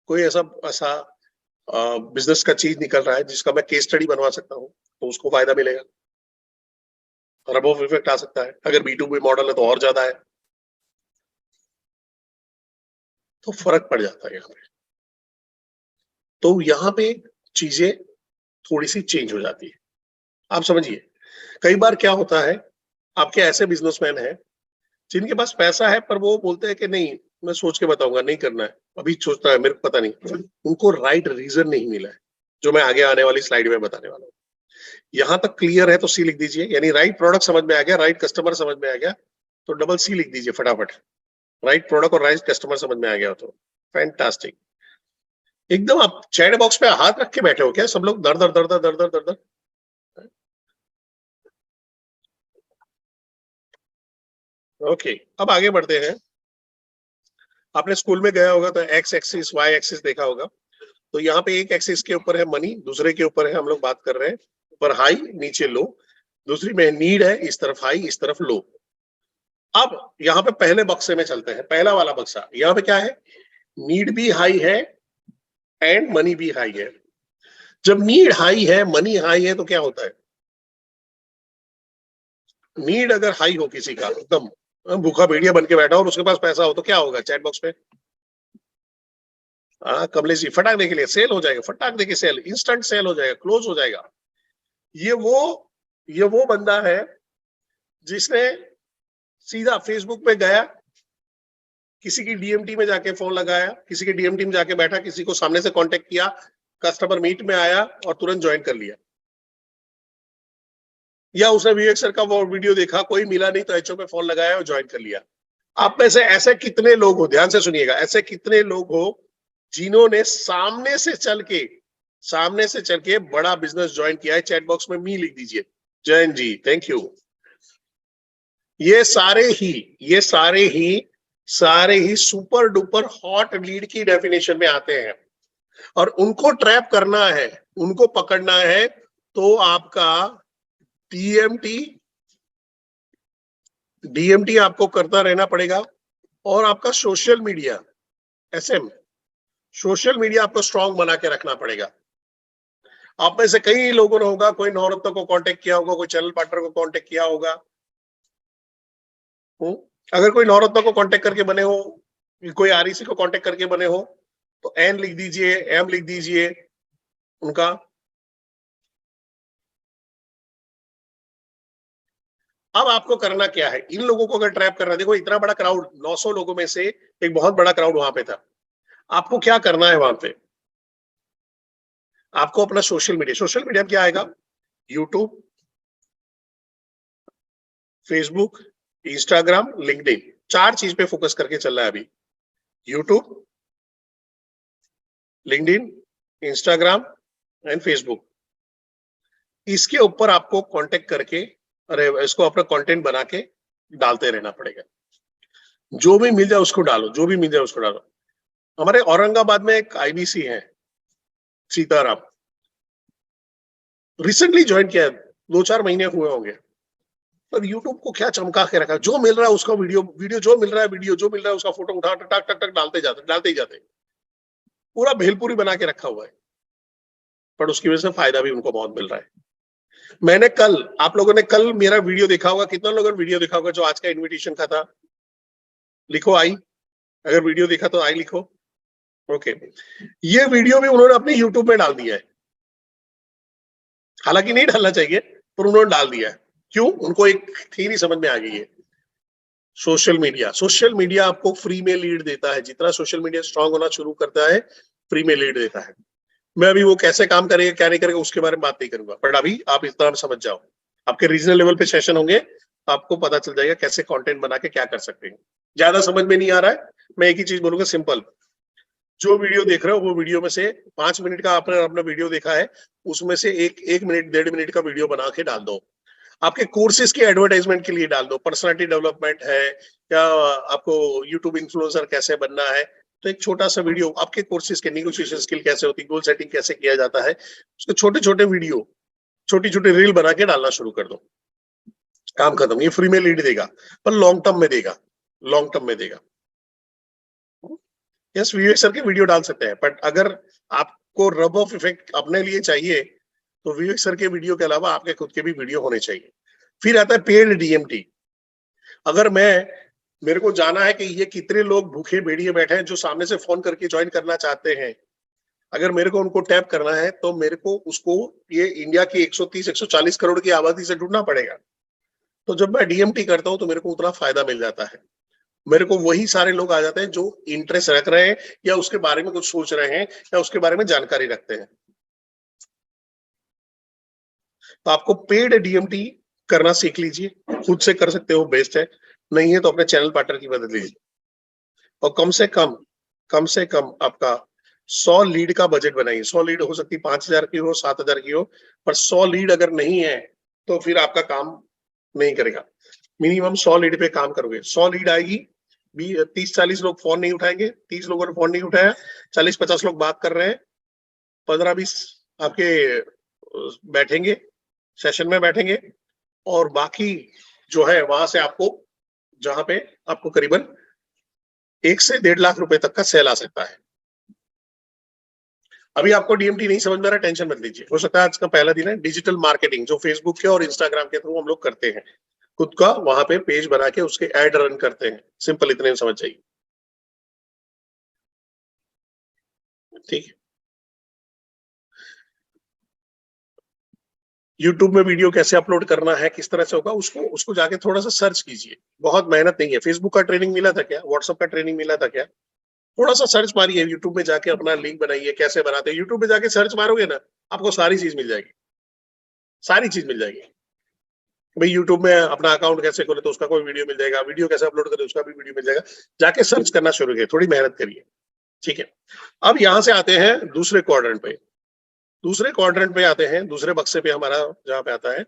कोई ऐसा ऐसा बिजनेस का चीज निकल रहा है जिसका मैं केस स्टडी बनवा सकता हूँ, तो उसको फायदा मिलेगा, रब ऑफ इफेक्ट आ सकता है। अगर B2B मॉडल है तो और ज्यादा है, तो फर्क पड़ जाता है यहाँ पे। तो यहाँ पे चीजें थोड़ी सी चेंज हो जाती है। आप समझिए, कई बार क्या होता है, आपके ऐसे बिजनेसमैन हैं जिनके पास पैसा है, पर वो बोलते हैं कि नहीं मैं सोच के बताऊंगा, नहीं करना है, अभी सोचता है, मेरे को पता नहीं। उनको राइट रीजन नहीं मिला है, जो मैं आगे आने वाली स्लाइड में बताने वाला हूँ। यहां तक क्लियर है तो सी लिख दीजिए, यानी राइट प्रोडक्ट समझ में आ गया, राइट कस्टमर समझ में आ गया, तो डबल सी लिख दीजिए फटाफट। राइट प्रोडक्ट और राइट कस्टमर समझ में आ गया तो फैंटास्टिक। एकदम आप चैट बॉक्स पे हाथ रख के बैठे हो क्या सब लोग? दर दर दर दर दर दर दर दर। ओके, अब आगे बढ़ते हैं। आपने स्कूल में गया होगा तो एक्स एक्सिस वाई एक्सिस देखा होगा। तो यहाँ पे एक एक्सिस के ऊपर है मनी, दूसरे के ऊपर है हम लोग बात कर रहे हैं ऊपर हाई नीचे लो, दूसरी में नीड है, इस तरफ हाई इस तरफ लो। अब यहाँ पे पहले बक्से में चलते हैं, पहला वाला बक्सा, यहाँ पे क्या है? नीड भी हाई है एंड मनी भी हाई है। जब नीड हाई है, मनी हाई है, तो क्या होता है? नीड अगर हाई हो किसी का, एकदम भूखा भेड़िया बन के बैठा हो और उसके पास पैसा हो, तो क्या होगा? चैट बॉक्स पे हाँ कमलेश जी, फटाक दे के लिए सेल हो जाएगा, फटाक दे के सेल, इंस्टेंट सेल हो जाएगा, क्लोज हो जाएगा। ये वो ये वो बंदा है जिसने सीधा फेसबुक पे गया, किसी की डीएमटी में जाके फोन लगाया, किसी की डीएमटी में जाके बैठा, किसी को सामने से कांटेक्ट किया, कस्टमर मीट में आया और तुरंत ज्वाइन कर लिया। या उसने विवेक सर का वो वीडियो देखा, कोई मिला नहीं तो एचओ पे फोन लगाया और ज्वाइन कर लिया। आप में से ऐसे कितने लोग हो, ध्यान से सुनिएगा, ऐसे कितने लोग हो जिन्होंने सामने से चल के बड़ा बिजनेस ज्वाइन किया है? चैट बॉक्स में मी लिख दीजिए। Jain ji thank you. ये सारे ही सुपर डुपर हॉट लीड की डेफिनेशन में आते हैं, और उनको ट्रैप करना है, उनको पकड़ना है, तो आपका डीएमटी आपको करता रहना पड़ेगा, और आपका social media SM, social media आपको स्ट्रांग बना के रखना पड़ेगा। आप में से कई लोगों ने होगा, कोई नवरत्न को कांटेक्ट किया होगा, कोई चैनल पार्टनर को कांटेक्ट किया होगा। अगर कोई नवरत्न को कांटेक्ट करके बने हो, कोई आरईसी को कांटेक्ट करके बने हो, तो एन लिख दीजिए, एम लिख दीजिए उनका। अब आपको करना क्या है? इन लोगों को अगर ट्रैप करना, देखो इतना बड़ा क्राउड, 900 लोगों में से एक बहुत बड़ा क्राउड वहां पे था। आपको क्या करना है वहां पे? आपको अपना सोशल मीडिया क्या आएगा? यूट्यूब, फेसबुक, इंस्टाग्राम, लिंक्डइन, 4 चीज पे फोकस करके चल रहा है अभी। YouTube, LinkedIn, Instagram and Facebook. इसके ऊपर आपको कांटेक्ट करके, अरे इसको अपना कंटेंट बना के डालते रहना पड़ेगा। जो भी मिल जाए उसको डालो, जो भी मिल जाए उसको डालो। हमारे औरंगाबाद में एक आईबीसी है, सीताराम, रिसेंटली ज्वाइन किया है, 2-4 महीने हुए होंगे। पर यूट्यूब को क्या चमका के रखा, जो मिल रहा है उसका वीडियो जो मिल रहा है, वीडियो जो मिल रहा है उसका फोटो उठा टक टक टक डालते ही जाते, पूरा भेलपुरी बना के रखा हुआ है। पर उसकी वजह से फायदा भी उनको बहुत मिल रहा है। मैंने कल, आप लोगों ने कल मेरा वीडियो देखा होगा, कितना लोगों ने वीडियो देखा होगा जो आज का इनविटेशन का था? लिखो आई, अगर वीडियो देखा तो आई लिखो। ओके, ये वीडियो भी उन्होंने अपने यूट्यूब में डाल दिया है, हालांकि नहीं डालना चाहिए पर उन्होंने डाल दिया है। क्यों? उनको एक थ्योरी समझ में आ गई है। सोशल मीडिया आपको फ्री में लीड देता है। जितना सोशल मीडिया स्ट्रांग होना शुरू करता है, फ्री में लीड देता है। मैं अभी वो कैसे काम करेगा क्या नहीं करेगा उसके बारे में बात नहीं करूंगा, बट अभी आप इतना समझ जाओ। आपके रीजनल लेवल पे सेशन होंगे, आपको पता चल जाएगा कैसे कंटेंट बना के क्या कर सकते हैं। ज्यादा समझ में नहीं आ रहा है, मैं एक ही चीज बोलूंगा, सिंपल। जो वीडियो देख रहे हो वो वीडियो में से 5 मिनट का आपने अपना वीडियो देखा है, उसमें से एक मिनट 1.5 मिनट का वीडियो बना के डाल दो। आपके कोर्सेज की एडवर्टाइजमेंट के लिए डाल दो, पर्सनालिटी डेवलपमेंट है या आपको यूट्यूब इन्फ्लुएंसर कैसे बनना है, तो एक छोटा सा वीडियो, आपके कोर्सेज के नेगोशिएशन स्किल कैसे होती है, गोल सेटिंग कैसे किया जाता है, उसके छोटे छोटे वीडियो, छोटी छोटी रील बना के डालना शुरू कर दो। काम खत्म। ये फ्री में लीड देगा पर लॉन्ग टर्म में देगा, लॉन्ग टर्म में देगा। यस, विवेक सर के वीडियो डाल सकते हैं, बट अगर आपको रब ऑफ इफेक्ट अपने लिए चाहिए तो विवेक सर के वीडियो के अलावा आपके खुद के भी वीडियो होने चाहिए। फिर आता है पेड डीएमटी। अगर मेरे को जाना है कि ये कितने लोग भूखे भेड़िए बैठे हैं जो सामने से फोन करके ज्वाइन करना चाहते हैं, अगर मेरे को उनको टैप करना है तो मेरे को उसको ये इंडिया की 130-140 करोड़ की आबादी से जुड़ना पड़ेगा। तो जब मैं डीएमटी करता हूं तो मेरे को उतना फायदा मिल जाता है। मेरे को वही सारे लोग आ जाते हैं जो इंटरेस्ट रख रहे हैं या उसके बारे में कुछ सोच रहे हैं या उसके बारे में जानकारी रखते हैं। तो आपको पेड डीएमटी करना सीख लीजिए, खुद से कर सकते हो, बेस्ट है। नहीं है तो अपने चैनल पार्टनर की मदद लीजिए। और कम से कम आपका 100 लीड का बजट बनाइए। 100 लीड हो सकती है 5,000 की हो, 7,000 की हो, पर 100 लीड अगर नहीं है तो फिर आपका काम नहीं करेगा। मिनिमम 100 लीड पे काम करोगे, 100 लीड आएगी, 30-40 लोग फोन नहीं उठाएंगे, 30 लोगों ने फोन नहीं उठाया, 40-50 लोग बात कर रहे हैं, 15-20 आपके बैठेंगे, सेशन में बैठेंगे, और बाकी जो है वहां से आपको, जहां पे आपको करीबन 1 से 1.5 लाख रुपए तक का सेल आ सकता है। अभी आपको डीएमटी नहीं समझ में आ रहा, टेंशन मत लीजिए। हो सकता है आज का पहला दिन है। डिजिटल मार्केटिंग जो फेसबुक के और इंस्टाग्राम के थ्रू हम लोग करते हैं, खुद का वहां पे पेज बना के उसके एड रन करते हैं। सिंपल, इतने में समझ जाइए। ठीक है। यूट्यूब में वीडियो कैसे अपलोड करना है, किस तरह से होगा, उसको जाके थोड़ा सा सर्च कीजिए। बहुत मेहनत नहीं है। फेसबुक का ट्रेनिंग मिला था क्या? व्हाट्सएप का ट्रेनिंग मिला था क्या? थोड़ा सा सर्च मारिए, यूट्यूब में जाके अपना लिंक बनाइए, कैसे बनाते हैं। यूट्यूब में जाके सर्च मारोगे ना, आपको सारी चीज मिल जाएगी, सारी चीज मिल जाएगी। भाई यूट्यूब में अपना अकाउंट कैसे खोले तो उसका कोई वीडियो मिल जाएगा, वीडियो कैसे अपलोड करें उसका भी वीडियो मिल जाएगा। जाके सर्च करना शुरू करिए, थोड़ी मेहनत करिए। ठीक है। अब यहां से आते हैं दूसरे क्वाड्रेंट पे। दूसरे बक्से पे हमारा जहां पे आता है,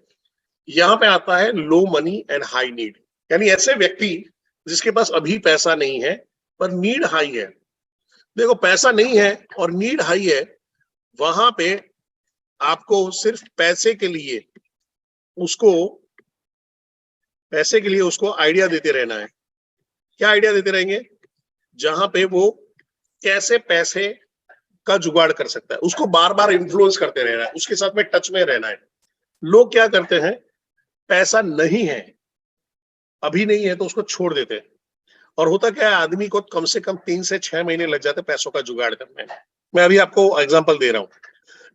यहाँ पे आता है लो मनी एंड हाई नीड। यानी ऐसे व्यक्ति जिसके पास अभी पैसा नहीं है पर नीड हाई है। देखो, पैसा नहीं है और नीड हाई है, वहां पे आपको सिर्फ उसको पैसे के लिए उसको आइडिया देते रहना है। क्या आइडिया देते रहेंगे? जहां पे वो कैसे पैसे का जुगाड़ कर सकता है, उसको बार बार इन्फ्लुएंस करते रहना है, उसके साथ में टच में रहना है। लोग क्या करते हैं, पैसा नहीं है, अभी नहीं है तो उसको छोड़ देते हैं। और होता क्या है, आदमी को कम से कम 3 से 6 महीने लग जाते हैं पैसों का जुगाड़ करने में। मैं अभी आपको एग्जांपल दे रहा हूँ।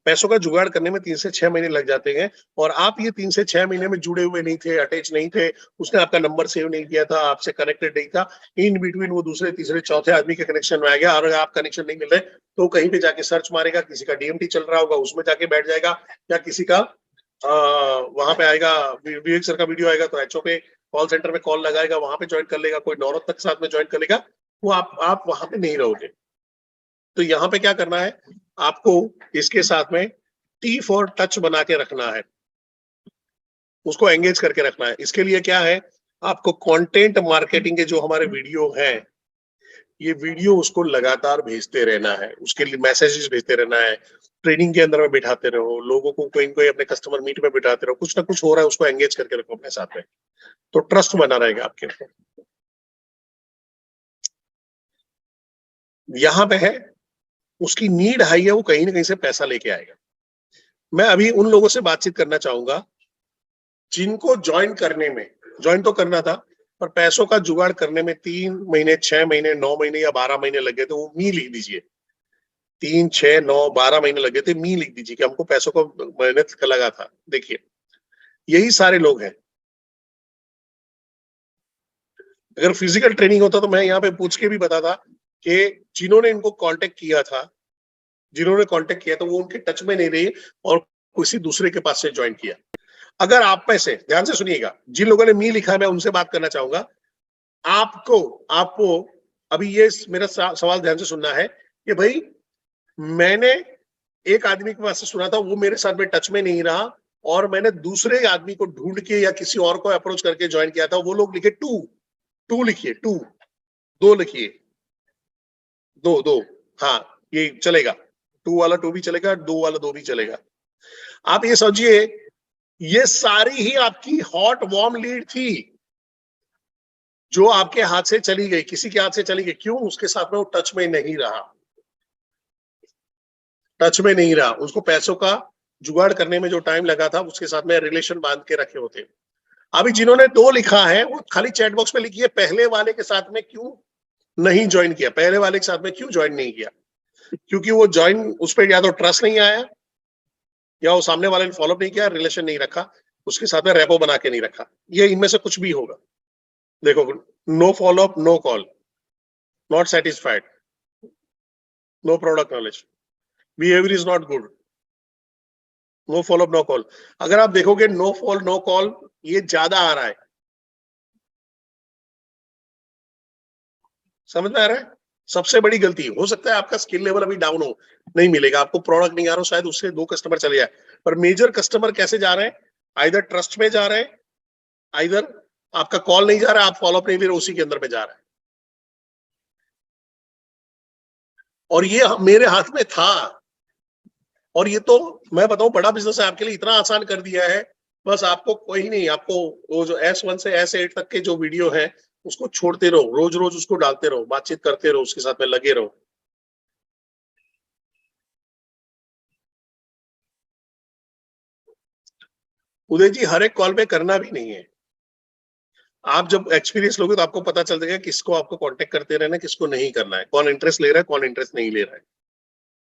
पैसों का जुगाड़ करने में 3 से 6 महीने लग जाते हैं, और आप ये 3 से 6 महीने में जुड़े हुए नहीं थे, अटैच नहीं थे, उसने आपका नंबर सेव नहीं किया था, आपसे कनेक्टेड नहीं था। इन बिटवीन वो दूसरे तीसरे चौथे आदमी के कनेक्शन में आ गया, और अगर आप कनेक्शन नहीं मिल रहे तो कहीं पे जाके सर्च मारेगा, किसी का डीएमटी चल रहा होगा उसमें जाके बैठ जाएगा, या किसी का वहां पे आएगा, विवेक सर का वीडियो आएगा तो एचओ पे कॉल सेंटर में कॉल लगाएगा, वहां पे ज्वाइन कर लेगा, कोई नौरत्न के साथ में ज्वाइन कर लेगा, वो आप वहां पे नहीं रहोगे। तो यहाँ पे क्या करना है, आपको इसके साथ में टी फॉर टच बना के रखना है, उसको एंगेज करके रखना है। इसके लिए क्या है, आपको कंटेंट मार्केटिंग के जो हमारे वीडियो हैं, ये वीडियो उसको लगातार भेजते रहना है, उसके लिए मैसेजेस भेजते रहना है, ट्रेनिंग के अंदर में बिठाते रहो, लोगों को कोई कोई अपने कस्टमर मीट में बिठाते रहो, कुछ ना कुछ हो रहा है उसको एंगेज करके रखो अपने साथ में, तो ट्रस्ट बना रहेगा आपके ऊपर। यहाँ पे है, उसकी नीड हाई है, वो कहीं ना कहीं से पैसा लेके आएगा। मैं अभी उन लोगों से बातचीत करना चाहूंगा जिनको ज्वाइन करने में, ज्वाइन तो करना था पर पैसों का जुगाड़ करने में 3 महीने, 6 महीने, 9 महीने या 12 महीने लगे, तो वो मी लिख दीजिए। 3, 6, 9, 12 महीने लगे थे, मी लिख दीजिए कि हमको पैसों को मेहनत का लगा था। देखिए, यही सारे लोग हैं। अगर फिजिकल ट्रेनिंग होता तो मैं यहाँ पे पूछ के भी बताता कि जिन्होंने इनको कांटेक्ट किया था, जिन्होंने कांटेक्ट किया था वो उनके टच में नहीं रही और किसी दूसरे के पास से ज्वाइन किया। अगर आप में से, ध्यान से सुनिएगा, जिन लोगों ने मी लिखा है मैं उनसे बात करना चाहूंगा। आपको आपको अभी ये मेरा सवाल ध्यान से सुनना है कि भाई, मैंने एक आदमी के पास से सुना था, वो मेरे साथ में टच में नहीं रहा, और मैंने दूसरे आदमी को ढूंढ के या किसी और को अप्रोच करके ज्वाइन किया था, वो लोग लिखे टू लिखिए, दो लिखिए, दो, हाँ, ये चलेगा, टू वाला टू भी चलेगा, दो वाला दो भी चलेगा। आप ये समझिए, ये सारी ही आपकी हॉट वार्म लीड थी जो आपके हाथ से चली गई, किसी के हाथ से चली गई। क्यों? उसके साथ में वो टच में नहीं रहा, टच में नहीं रहा, उसको पैसों का जुगाड़ करने में जो टाइम लगा था उसके साथ में रिलेशन बांध के रखे होते। अभी जिन्होंने दो लिखा है वो खाली चैट बॉक्स में लिखिए, पहले वाले के साथ में क्यों नहीं ज्वाइन किया, पहले वाले के साथ में क्यों ज्वाइन नहीं किया? क्योंकि वो ज्वाइन, उस पर या तो ट्रस्ट नहीं आया, या वो सामने वाले ने फॉलोअप नहीं किया, रिलेशन नहीं रखा, उसके साथ में रेपो बना के नहीं रखा। ये इनमें से कुछ भी होगा। देखो, no follow up, no call, not satisfied, no product knowledge, behaviour is not good, no follow up, no call. अगर आप देखोगे नो फॉल नो कॉल ये ज्यादा आ रहा है, समझ में आ रहा है? सबसे बड़ी गलती हो सकता है आपका स्किल लेवल अभी डाउन हो, नहीं मिलेगा आपको, प्रोडक्ट नहीं आ रहा हो, शायद उससे 2 कस्टमर चले जाए, पर मेजर कस्टमर कैसे जा रहे हैं? आइदर ट्रस्ट में जा रहे हैं, आइदर आपका कॉल नहीं जा रहा, आप फॉलोअप नहीं ले रहे, उसी के अंदर में जा रहा है। और ये मेरे हाथ में था, और ये तो मैं बताऊं बड़ा बिजनेस है आपके लिए, इतना आसान कर दिया है। बस आपको कोई नहीं, आपको वो जो S1 से S8 तक के जो वीडियो है उसको छोड़ते रहो, रोज रोज उसको डालते रहो, बातचीत करते रहो, उसके साथ में लगे रहो। उदय जी, हर एक कॉल पे करना भी नहीं है। आप जब एक्सपीरियंस लोगे तो आपको पता चल जाएगा किसको आपको कांटेक्ट करते रहना, किसको नहीं करना है, कौन इंटरेस्ट ले रहा है, कौन इंटरेस्ट नहीं ले रहा है।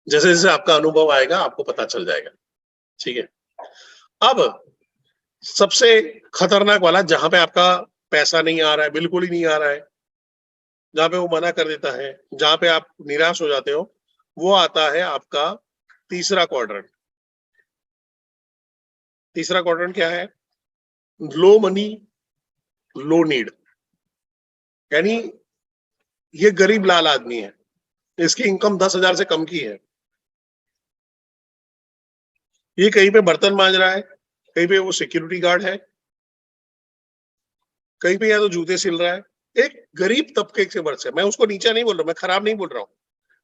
जैसे जैसे आपका अनुभव आएगा आपको पता चल जाएगा। ठीक है। अब सबसे खतरनाक वाला, जहां पे आपका पैसा नहीं आ रहा है, बिल्कुल ही नहीं आ रहा है, जहां पे वो मना कर देता है, जहां पे आप निराश हो जाते हो, वो आता है आपका तीसरा क्वाड्रेंट। तीसरा क्वाड्रेंट क्या है? लो मनी, लो नीड। यानी ये गरीब लाल आदमी है, इसकी इनकम 10,000 से कम की है, ये कहीं पे बर्तन मांज रहा है, कहीं पे वो सिक्योरिटी गार्ड है, कहीं पे या तो जूते सिल रहा है। एक गरीब तबके के वर्ग से, मैं उसको नीचा नहीं बोल रहा, मैं खराब नहीं बोल रहा हूँ,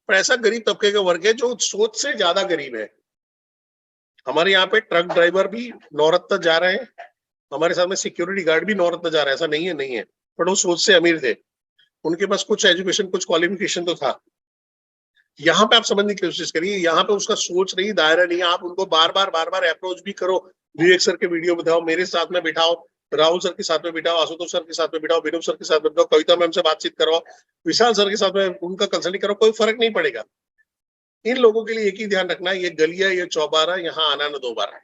पर ऐसा गरीब तबके का वर्ग है जो सोच से ज्यादा गरीब है। हमारे यहाँ पे ट्रक ड्राइवर भी नौरत्न जा रहे हैं, हमारे साथ में सिक्योरिटी गार्ड भी नौरत्न जा रहा है, ऐसा नहीं है, नहीं है, बट वो सोच से अमीर थे, उनके पास कुछ एजुकेशन, कुछ क्वालिफिकेशन तो था। यहाँ पे आप समझने की कोशिश करिए, यहाँ पे उसका सोच नहीं, दायरा नहीं, आप उनको बार बार अप्रोच भी करो, विवेक सर के वीडियो बताओ, मेरे साथ में बिठाओ, राहुल सर के साथ में बिठाओ, आशुतोष सर के साथ में बिठाओ, विनोद सर के साथ में बिठाओ, कविता मैम से बातचीत करो, विशाल सर के साथ में उनका कंसल्टिंग करो, कोई फर्क नहीं पड़ेगा। इन लोगों के लिए एक ही ध्यान रखना है, ये गलिया, ये चौबारा, यहाँ आना न दोबारा।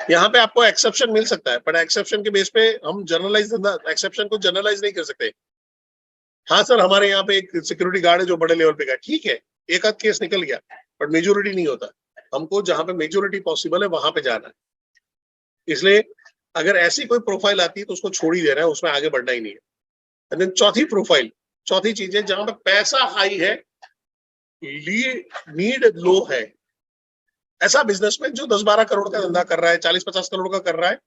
यहाँ पे आपको एक्सेप्शन मिल सकता है, पर एक्सेप्शन के बेस पे हम जनरलाइज, एक्सेप्शन को जनरलाइज नहीं कर सकते। हाँ सर, हमारे यहाँ पे एक सिक्योरिटी गार्ड है जो बड़े लेवल पे का, ठीक है, एक आध केस निकल गया, बट मेजोरिटी नहीं होता। हमको जहां पे मेजोरिटी पॉसिबल है वहां पे जाना है। इसलिए अगर ऐसी कोई प्रोफाइल आती है तो उसको छोड़ ही देना है, उसमें आगे बढ़ना ही नहीं है। एंड देन चौथी प्रोफाइल, चौथी चीज है जहां पे पैसा हाई है, नीड लो है। ऐसा बिजनेसमैन जो 10-12 करोड़ का धंधा कर रहा है, 40-50 करोड़ का कर रहा है,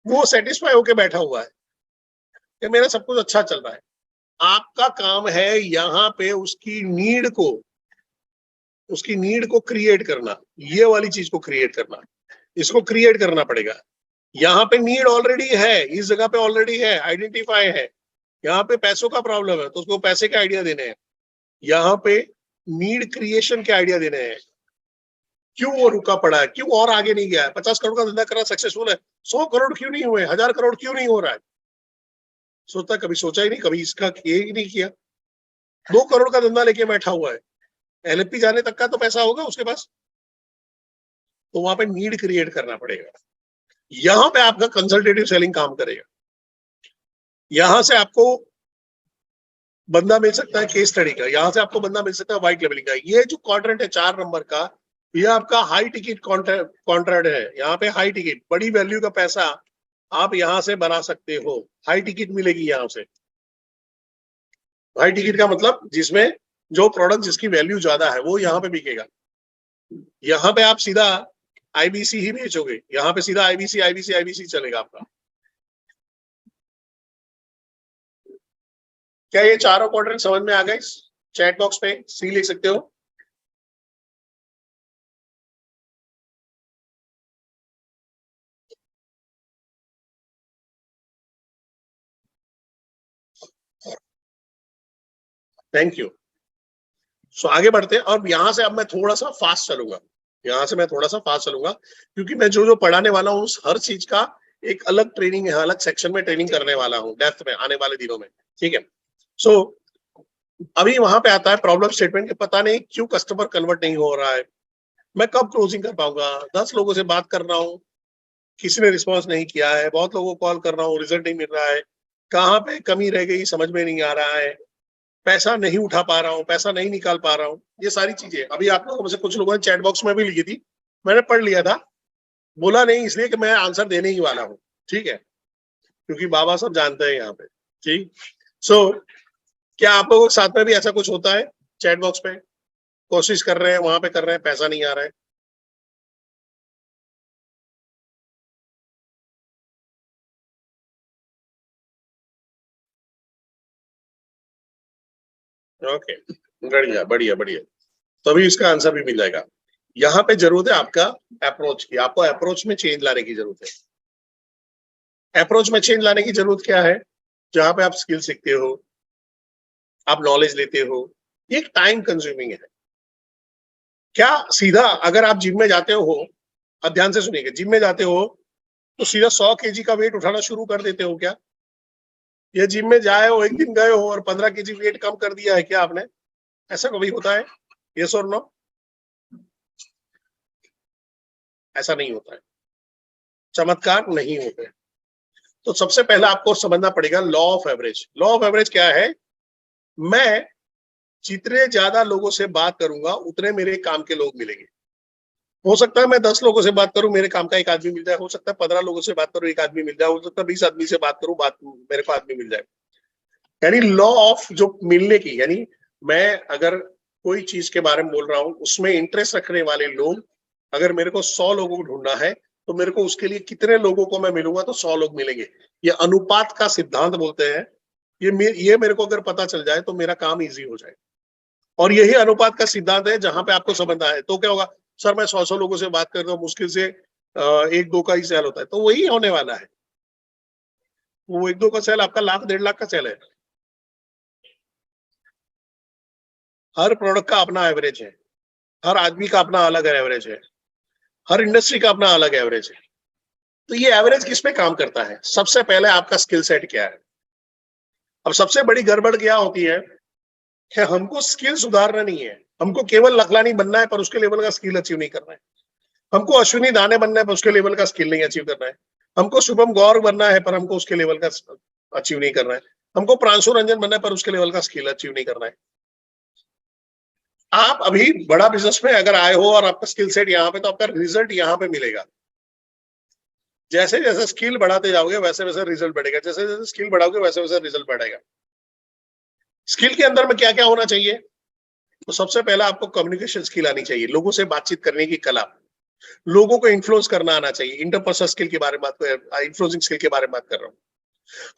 वो सेटिस्फाई होके बैठा हुआ है कि मेरा सब कुछ अच्छा चल रहा है। आपका काम है यहाँ पे उसकी नीड को क्रिएट करना, ये वाली चीज को क्रिएट करना, इसको क्रिएट करना पड़ेगा। यहाँ पे नीड ऑलरेडी है, इस जगह पे ऑलरेडी है, आइडेंटिफाई है। यहाँ पे पैसों का प्रॉब्लम है तो उसको पैसे के आइडिया देने हैं। यहाँ पे नीड क्रिएशन के आइडिया देने हैं। क्यों वो रुका पड़ा है, क्यों और आगे नहीं गया है? 50 करोड़ का धंधा कर रहा सक्सेसफुल है, 100 करोड़ क्यों नहीं हुए, 1000 करोड़ क्यों नहीं हो रहा है? सोचता, कभी सोचा ही नहीं, कभी इसका किए ही नहीं किया। 2 करोड़ का धंधा लेके बैठा हुआ है, एलएलपी जाने तक का तो पैसा होगा उसके पास। तो वहां पे नीड क्रिएट करना पड़ेगा। यहां पे आपका कंसल्टेटिव सेलिंग काम करेगा। यहां से आपको बंदा मिल सकता है केस स्टडी का, यहां से आपको बंदा मिल सकता है व्हाइट लेवलिंग का। ये जो क्वाड्रेंट है 4 नंबर का, ये आपका हाई टिकट कॉन्ट्रैक्ट है। यहाँ पे हाई टिकट, बड़ी वैल्यू का पैसा आप यहां से बना सकते हो। हाई टिकट मिलेगी यहां से। हाई टिकट का मतलब जिसमें जो प्रोडक्ट जिसकी वैल्यू ज्यादा है वो यहाँ पे बिकेगा। यहाँ पे आप सीधा आईबीसी ही बेचोगे, यहाँ पे सीधा आईबीसी आईबीसी आईबीसी चलेगा आपका। क्या ये चारों क्वाड्रेंट समझ में आ गए? चैट बॉक्स पे सी लिख सकते हो। Thank you. सो आगे बढ़ते हैं। और यहाँ से अब मैं थोड़ा सा फास्ट चलूंगा, यहाँ से मैं थोड़ा सा फास्ट चलूंगा, क्योंकि मैं जो जो पढ़ाने वाला हूँ उस हर चीज का एक अलग ट्रेनिंग है, अलग सेक्शन में ट्रेनिंग करने वाला हूँ डेप्थ में आने वाले दिनों में। ठीक है। सो अभी वहां पे आता है प्रॉब्लम स्टेटमेंट, पता नहीं क्यों कस्टमर कन्वर्ट नहीं हो रहा है, मैं कब क्लोजिंग कर पाऊंगा, 10 लोगों से बात कर रहा हूँ, किसी ने रिस्पॉन्स नहीं किया है, बहुत लोगों को कॉल कर रहा हूँ, रिजल्ट नहीं मिल रहा है, कहाँ पे कमी रह गई समझ में नहीं आ रहा है, पैसा नहीं उठा पा रहा हूँ, पैसा नहीं निकाल पा रहा हूँ। ये सारी चीजें अभी आप लोगों में से कुछ लोगों ने चैट बॉक्स में भी लिखी थी, मैंने पढ़ लिया था, बोला नहीं इसलिए कि मैं आंसर देने ही वाला हूँ। ठीक है, क्योंकि बाबा सब जानते हैं यहाँ पे। ठीक। सो क्या आप लोगों के साथ में भी ऐसा कुछ होता है? चैट बॉक्स पे कोशिश कर रहे हैं, वहां पे कर रहे हैं, पैसा नहीं आ रहा है। ओके, बढ़िया बढ़िया बढ़िया। तभी इसका आंसर भी मिल जाएगा। यहाँ पे जरूरत है आपका अप्रोच की, आपको अप्रोच में चेंज लाने की जरूरत है। अप्रोच में चेंज लाने की जरूरत क्या है? जहां पे आप स्किल सीखते हो, आप नॉलेज लेते हो, ये एक टाइम कंज्यूमिंग है। क्या सीधा अगर आप जिम में जाते हो, अब ध्यान से सुनिएगा, जिम में जाते हो तो सीधा 100 केजी का वेट उठाना शुरू कर देते हो क्या? ये जिम में जाए हो, एक दिन गए हो और 15 केजी वेट कम कर दिया है क्या आपने? ऐसा कभी होता है? यस और नो? ऐसा नहीं होता है, चमत्कार नहीं होते। तो सबसे पहले आपको समझना पड़ेगा law of average. Law of average क्या है? मैं जितने ज्यादा लोगों से बात करूंगा उतने मेरे काम के लोग मिलेंगे। हो सकता है मैं 10 लोगों से बात करूं, मेरे काम का एक आदमी मिल जाए, हो सकता है 15 लोगों से बात करूं, एक आदमी मिल जाए, हो सकता है 20 आदमी से बात करूं, बात मेरे को आदमी मिल जाए। यानी लॉ ऑफ जो मिलने की, यानी मैं अगर कोई चीज के बारे में बोल रहा हूं, उसमें इंटरेस्ट रखने वाले लोग, अगर मेरे को 100 लोगों को ढूंढना है तो मेरे को उसके लिए कितने लोगों को मैं मिलूंगा, तो 100 लोग मिलेंगे। ये अनुपात का सिद्धांत बोलते हैं। ये मेरे को अगर पता चल जाए तो मेरा काम इजी हो जाए। और यही अनुपात का सिद्धांत है जहां पे आपको समझना है। तो क्या होगा, सर मैं 100 लोगों से बात करता हूँ, मुश्किल से 1-2 का ही सेल होता है, तो वही होने वाला है। वो 1-2 का सेल आपका 1-1.5 लाख का सेल है। हर प्रोडक्ट का अपना एवरेज है, हर आदमी का अपना अलग एवरेज है, हर इंडस्ट्री का अपना अलग एवरेज है। तो ये एवरेज किस पे काम करता है? सबसे पहले आपका स्किल सेट क्या है। अब सबसे बड़ी गड़बड़ क्या होती है कि हमको स्किल सुधारना नहीं है, हमको केवल लखलानी बनना है पर उसके लेवल का स्किल अचीव नहीं करना है। हमको अश्विनी दाने बनना है पर उसके लेवल का स्किल नहीं अचीव करना है। हमको शुभम गौर बनना है पर हमको उसके लेवल का अचीव नहीं करना है। हमको प्रांशु रंजन बनना है पर उसके लेवल का स्किल अचीव नहीं करना है। आप अभी बड़ा बिजनेस में अगर आए हो और आपका स्किल सेट यहाँ पे, तो आपका रिजल्ट यहाँ पे मिलेगा। जैसे जैसे स्किल बढ़ाते जाओगे वैसे वैसे रिजल्ट बढ़ेगा, जैसे जैसे स्किल बढ़ाओगे वैसे वैसे रिजल्ट बढ़ेगा। स्किल के अंदर में क्या क्या होना चाहिए? तो सबसे पहला आपको कम्युनिकेशन स्किल आनी चाहिए, लोगों से बातचीत करने की कला, लोगों को इन्फ्लुएंस करना आना चाहिए। इंटरपर्सनल स्किल के बारे में बात कर, इन्फ्लुएंसिंग स्किल के बारे में बात कर रहा हूँ।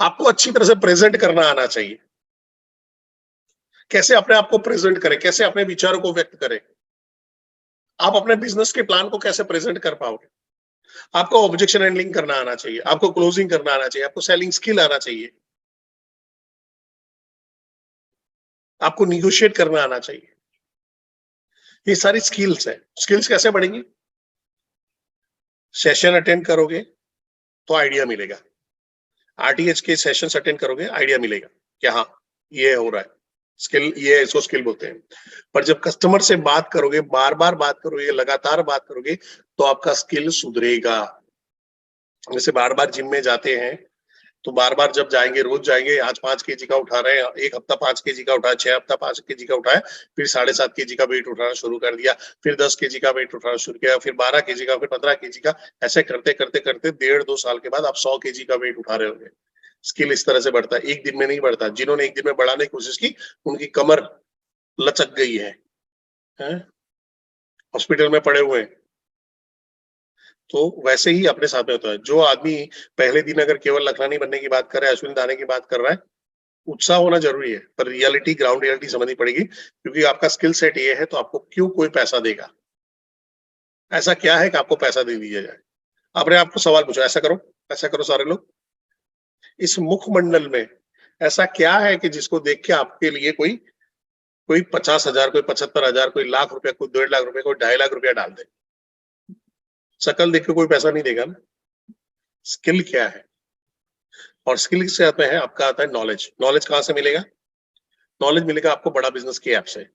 आपको अच्छी तरह से प्रेजेंट करना आना चाहिए, कैसे अपने आप को प्रेजेंट करें, कैसे अपने विचारों को व्यक्त करें, आप अपने बिजनेस के प्लान को कैसे प्रेजेंट कर पाओगे। आपको ऑब्जेक्शन हैंडलिंग करना आना चाहिए, आपको क्लोजिंग करना आना चाहिए, आपको सेलिंग स्किल आना चाहिए, आपको निगोशिएट करना आना चाहिए। ये सारी स्किल्स है। स्किल्स कैसे बढ़ेंगी? सेशन अटेंड करोगे तो आइडिया मिलेगा, आरटीएच के सेशंस अटेंड करोगे आइडिया मिलेगा कि हाँ ये हो रहा है, स्किल, ये इसको स्किल बोलते हैं। पर जब कस्टमर से बात करोगे, बार बार बात करोगे, लगातार बात करोगे, तो आपका स्किल सुधरेगा। जैसे बार बार जिम में जाते हैं, तो बार बार जब जाएंगे, रोज जाएंगे, आज 5 kg का उठा रहे हैं, एक हफ्ता 5 kg का उठाया, 6 हफ्ता 5 kg का उठाया, फिर 7.5 kg का वेट उठाना शुरू कर दिया, फिर 10 kg का वेट उठाना शुरू किया, फिर 12 kg का, फिर 15 kg का, ऐसे करते करते करते 1.5-2 साल के बाद आप 100 kg का वेट उठा रहे होंगे। स्किल इस तरह से बढ़ता है, एक दिन में नहीं बढ़ता। जिन्होंने एक दिन में बढ़ाने की कोशिश की, उनकी कमर लचक गई है, हॉस्पिटल में पड़े हुए हैं। तो वैसे ही अपने साथ में होता है। जो आदमी पहले दिन अगर केवल लखरानी बनने की बात कर रहा है, अश्विन दाने की बात कर रहा है, उत्साह होना जरूरी है, पर रियलिटी, ग्राउंड रियलिटी समझनी पड़ेगी, क्योंकि आपका स्किल सेट ये है, तो आपको क्यों कोई पैसा देगा? ऐसा क्या है कि आपको पैसा दे दिया जाए? अपने आप को सवाल पूछो, ऐसा करो सारे लोग, इस मुखमंडल में ऐसा क्या है कि जिसको देख के आपके लिए कोई कोई 50,000, कोई 75,000, कोई लाख रुपया, कोई 1.5 लाख रुपया, कोई 2.5 लाख रुपया डाल दे? शकल देख के कोई पैसा नहीं देगा ना। स्किल क्या है? और स्किल से आता है, आपका आता है नॉलेज। नॉलेज कहां से मिलेगा? नॉलेज मिलेगा आपको बड़ा बिजनेस की ऐप से,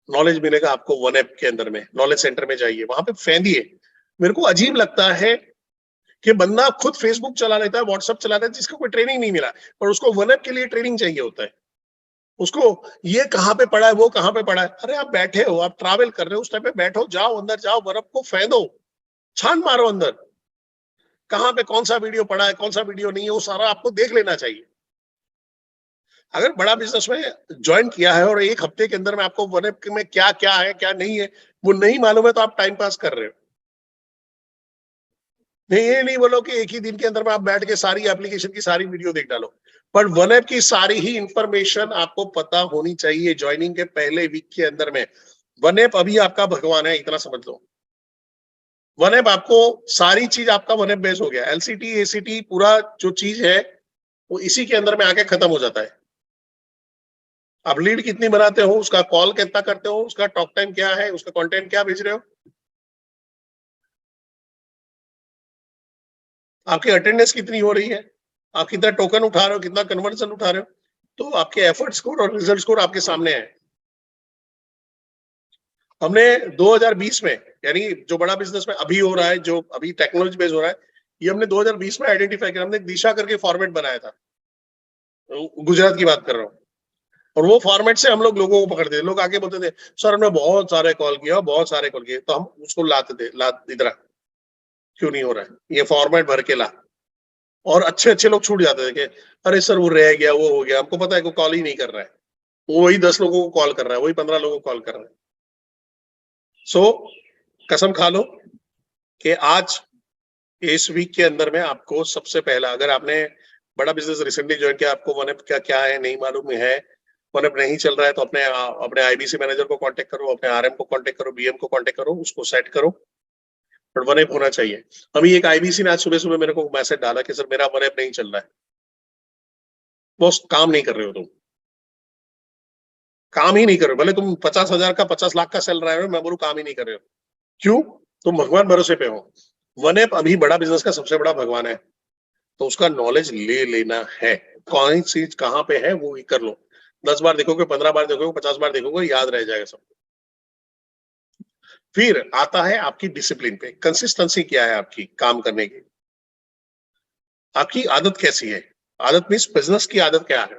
नॉलेज मिलेगा आपको वन ऐप के अंदर में। नॉलेज सेंटर में जाइए, वहां पे फेंदिए। मेरे को अजीब लगता है कि बंदा खुद फेसबुक चला लेता है, व्हाट्सएप चला लेता है, जिसको कोई ट्रेनिंग नहीं मिला, और उसको वन ऐप के लिए ट्रेनिंग चाहिए होता है। उसको ये कहाँ पे पड़ा है, वो कहाँ पे पड़ा है। अरे आप बैठे हो, आप ट्रैवल कर रहे हो, उस टाइम पे बैठो, जाओ अंदर, जाओ वन ऐप को फेंदो, छान मारो अंदर, कहाँ पे कौन सा वीडियो पड़ा है, कौन सा वीडियो नहीं है, वो सारा आपको देख लेना चाहिए। अगर बड़ा बिजनेस में ज्वाइन किया है और एक हफ्ते के अंदर में आपको वन ऐप में क्या क्या है, क्या नहीं है, वो नहीं मालूम है, तो आप टाइम पास कर रहे हो। नहीं, ये नहीं बोलो कि एक ही दिन के अंदर में आप बैठ के सारी एप्लीकेशन की सारी वीडियो देख डालो, पर वन ऐप की सारी ही इंफॉर्मेशन आपको पता होनी चाहिए ज्वाइनिंग के पहले वीक के अंदर में। वन ऐप अभी आपका भगवान है, इतना समझ लो। वन ऐप आपको सारी चीज, आपका वन ऐप बेस हो गया। एलसीटी, एसीटी, पूरा जो चीज है वो इसी के अंदर में आके खत्म हो जाता है। आप लीड कितनी बनाते हो, उसका कॉल कितना करते हो, उसका टॉक टाइम क्या है, उसका कंटेंट क्या भेज रहे हो, आपकी अटेंडेंस कितनी हो रही है, आप कितना टोकन उठा रहे हो, कितना कन्वर्जन उठा रहे हो, तो आपके एफर्ट स्कोर और रिजल्ट स्कोर आपके सामने है। हमने 2020 में, यानी जो बड़ा बिजनेस में अभी हो रहा है, जो अभी टेक्नोलॉजी बेस्ड हो रहा है, ये हमने 2020 में आइडेंटिफाई किया। हमने दिशा करके फॉर्मेट बनाया था, गुजरात की बात कर रहा हूँ, और वो फॉर्मेट से हम लोग लोगों को पकड़ते थे। लोग आके बोलते थे, सर हमने बहुत सारे कॉल किया, बहुत सारे कॉल किए, तो हम उसको लाते थे, इधर क्यों नहीं हो रहा है, ये फॉर्मेट भर के ला। और अच्छे अच्छे लोग छूट जाते थे कि अरे सर वो रह गया, वो हो गया, हमको पता है कि कॉल ही नहीं कर रहा है, वो वही 10 लोगों को कॉल कर रहा है, वही 15 लोगों को कॉल कर रहा है। सो कसम खा लो कि आज इस वीक के अंदर में आपको सबसे पहला, अगर आपने बड़ा बिजनेस रिसेंटली ज्वाइन किया, आपको वन ऐप का क्या है नहीं मालूम है, वन ऐप नहीं चल रहा है, तो अपने अपने आईबीसी मैनेजर को कांटेक्ट करो, अपने आरएम को कांटेक्ट करो, बीएम को कांटेक्ट करो, उसको सेट करो, पर वन ऐप होना चाहिए। अभी एक आईबीसी ने आज सुबह सुबह मेरे को मैसेज डाला कि सर मेरा वन ऐप नहीं चल रहा है। वो काम नहीं कर रहे हो तुम, काम ही नहीं कर रहे हो, भले तुम 50,000 का 50 लाख का सेल रहे हो, मैं बोलूं काम ही नहीं कर रहे हो। क्यों? तुम भगवान भरोसे पे हो। वन ऐप अभी बड़ा बिजनेस का सबसे बड़ा भगवान है, तो उसका नॉलेज ले लेना है, कौन सी चीज कहाँ पे है वो ही कर लो। 10 बार देखोगे, 15 बार देखोगे, 50 बार देखोगे, याद रह जाएगा सब। फिर आता है आपकी डिसिप्लिन पे, कंसिस्टेंसी क्या है आपकी काम करने की, आपकी आदत कैसी है। आदत मीन्स बिजनेस की आदत क्या है,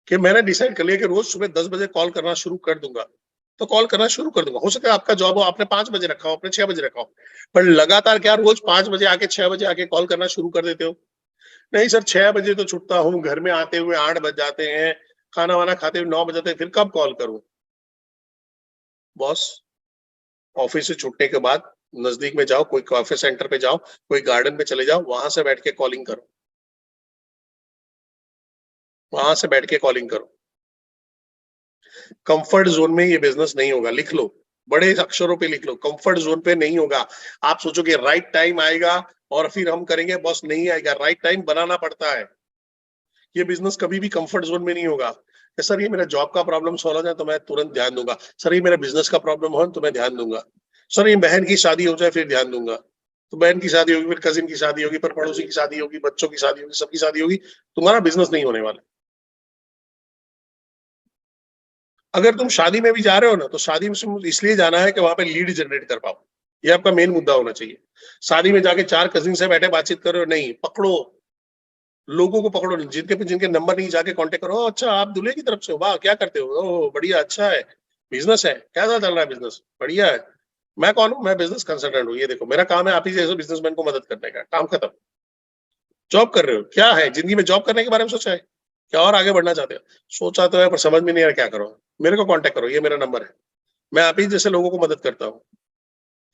कि मैंने डिसाइड कर लिया कि रोज सुबह 10 बजे कॉल करना शुरू कर दूंगा, तो कॉल करना शुरू कर दूंगा। हो सके आपका जॉब हो, आपने 5 बजे रखा हो, आपने 6 बजे रखा हो, पर लगातार क्या रोज 5 बजे आके 6 बजे आके कॉल करना शुरू कर देते हो? नहीं सर, 6 बजे तो छुटता हूँ, घर में आते हुए 8 बज जाते हैं, खाना वाना खाते हुए 9 बज जाते हैं, फिर कब कॉल करूं? बॉस, ऑफिस से छुटने के बाद नजदीक में जाओ, कोई कॉफी सेंटर पे जाओ, कोई गार्डन में चले जाओ, वहां से बैठ के कॉलिंग करो, वहां से बैठ के कॉलिंग करो। कंफर्ट जोन में ये बिजनेस नहीं होगा, लिख लो, बड़े अक्षरों पे लिख लो, कंफर्ट जोन पे नहीं होगा। आप सोचोगे राइट टाइम आएगा और फिर हम करेंगे, बॉस नहीं आएगा, राइट टाइम बनाना पड़ता है। ये बिजनेस कभी भी कंफर्ट जोन में नहीं होगा कि सर ये मेरा जॉब का प्रॉब्लम सॉल्व हो जाए तो मैं तुरंत ध्यान दूंगा, सर ये मेरा बिजनेस का प्रॉब्लम हो तो मैं ध्यान दूंगा, सर ये बहन की शादी हो जाए फिर ध्यान दूंगा। तो बहन की शादी होगी, फिर कजिन की शादी होगी, फिर पड़ोसी की शादी होगी, बच्चों की शादी होगी, सबकी शादी होगी, तुम्हारा बिजनेस नहीं होने वाला। अगर तुम शादी में भी जा रहे हो ना, तो शादी में इसलिए जाना है कि वहां पे लीड जनरेट कर पाओ, ये आपका मेन मुद्दा होना चाहिए। शादी में जाके 4 कजिन से बैठे बातचीत कर रहे हो, नहीं, पकड़ो, लोगों को पकड़ो, जिनके जिनके नंबर नहीं जाके कांटेक्ट करो। अच्छा, आप दूल्हे की तरफ से हो, वाह क्या करते हो, ओह बढ़िया, अच्छा है, बिजनेस है, कैसा चल रहा है बिजनेस, बढ़िया है। मैं कौन हूँ? मैं बिजनेस कंसल्टेंट हूँ, ये देखो मेरा काम है आप ही जैसे बिजनेसमैन को मदद करने का, काम खत्म। जॉब कर रहे हो, क्या है जिंदगी में जॉब करने के बारे में सोचा है क्या, और आगे बढ़ना चाहते हो? सोचा तो है पर समझ में नहीं आ रहा क्या करो, मेरे को कांटेक्ट करो, ये मेरा नंबर है। मैं आप ही जैसे लोगों को मदद करता हूँ।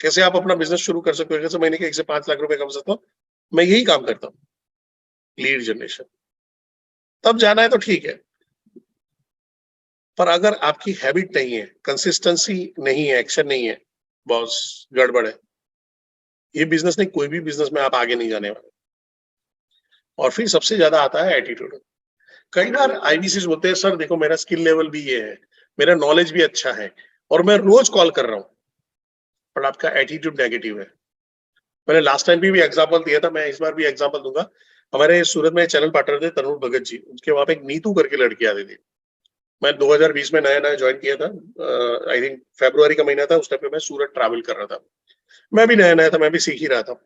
कैसे आप अपना बिजनेस शुरू कर सकते हो, कैसे महीने के 1 से 5 लाख रुपए कमा सकते हो, मैं यही काम करता हूँ, लीड जनरेशन। तब जाना है तो ठीक है, पर अगर आपकी हैबिट नहीं है, कंसिस्टेंसी नहीं है, एक्शन नहीं है, बॉस गड़बड़ है। ये बिजनेस नहीं, कोई भी बिजनेस में आप आगे नहीं जाने वाले। और फिर सबसे ज्यादा आता है एटीट्यूड। कई बार आईबीसी बोलते हैं सर देखो मेरा स्किल लेवल भी ये है, मेरा नॉलेज भी अच्छा है, और मैं रोज कॉल कर रहा हूँ, पर आपका एटीट्यूड नेगेटिव है। मैंने लास्ट टाइम भी एग्जांपल दिया था, मैं इस बार भी एग्जांपल दूंगा। हमारे सूरत में चैनल पार्टनर थे तरुण भगत जी, उनके वहां पे एक नीतू करके लड़की आती थी। मैं 2020 में नया नया ज्वाइन किया था, आई थिंक फरवरी का महीना था, उस टाइम पे मैं सूरत ट्रैवल कर रहा था। मैं भी नया नया था, मैं भी सीख ही रहा था।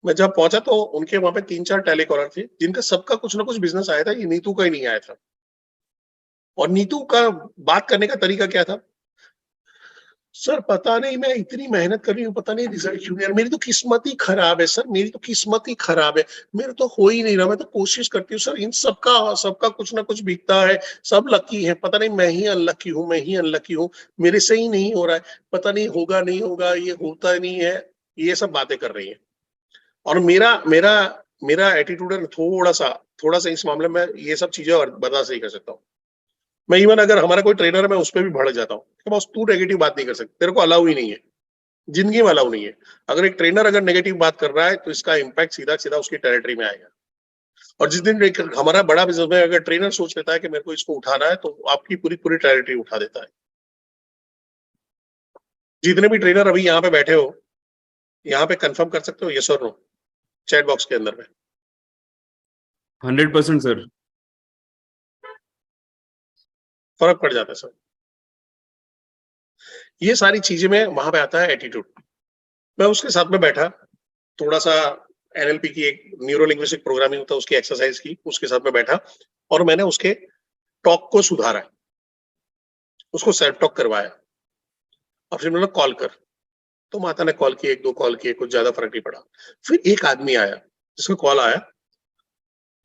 मैं जब पहुंचा तो उनके वहां पे 3-4 टेलीकॉलर थे, जिनका सबका कुछ ना कुछ बिजनेस आया था, ये नीतू का ही नहीं आया था। और नीतू का बात करने का तरीका क्या था, सर पता नहीं मैं इतनी मेहनत कर रही हूँ, पता नहीं रिजल्ट क्यों नहीं आ रहा, मेरी तो किस्मत ही खराब है सर, मेरी तो किस्मत ही खराब है, मेरे तो हो ही नहीं रहा, मैं तो कोशिश करती हूँ सर, इन सबका सबका कुछ ना कुछ बिकता है, सब लकी है, पता नहीं मैं ही अनलकी हूँ, मैं ही अनलकी हूँ, मेरे से ही नहीं हो रहा है, पता नहीं होगा नहीं होगा, ये होता नहीं है, ये सब बातें कर रही है। और मेरा मेरा मेरा एटीट्यूड है थोड़ा सा इस मामले में ये सब चीजें बर्दाश्त नहीं कर सकता हूँ। मैं इवन अगर हमारा कोई ट्रेनर है, मैं उस पर भी भड़ जाता हूँ, बॉस तू नेगेटिव बात नहीं कर सकता, तेरे को अलाउ ही नहीं है, जिंदगी में अलाउ नहीं है। अगर एक ट्रेनर अगर नेगेटिव बात कर रहा है तो इसका इम्पैक्ट सीधा सीधा उसकी टेरिटरी में आएगा। और जिस दिन हमारा बड़ा बिजनेस में अगर ट्रेनर सोच लेता है कि मेरे को इसको उठाना है, तो आपकी पूरी पूरी टेरिटरी उठा देता है। जितने भी ट्रेनर अभी यहाँ पे बैठे हो, यहाँ पे कंफर्म कर सकते हो यस और नो, चैट बॉक्स के अंदर में। 100% सर। फर्क पड़ जाता है सर। ये सारी चीजें में वहां पे आता है एटीट्यूड। मैं उसके साथ में बैठा, थोड़ा सा एनएलपी की एक न्यूरो लिंग्विस्टिक प्रोग्रामिंग होता है उसकी एक्सरसाइज की, उसके साथ में बैठा और मैंने उसके टॉक को सुधारा, उसको सेल्फ टॉक करवाया। और फिर मैंने कॉल कर, तो माता ने कॉल किए, 1-2 कॉल किए, कुछ ज्यादा फर्क नहीं पड़ा। फिर एक आदमी आया जिसका कॉल आया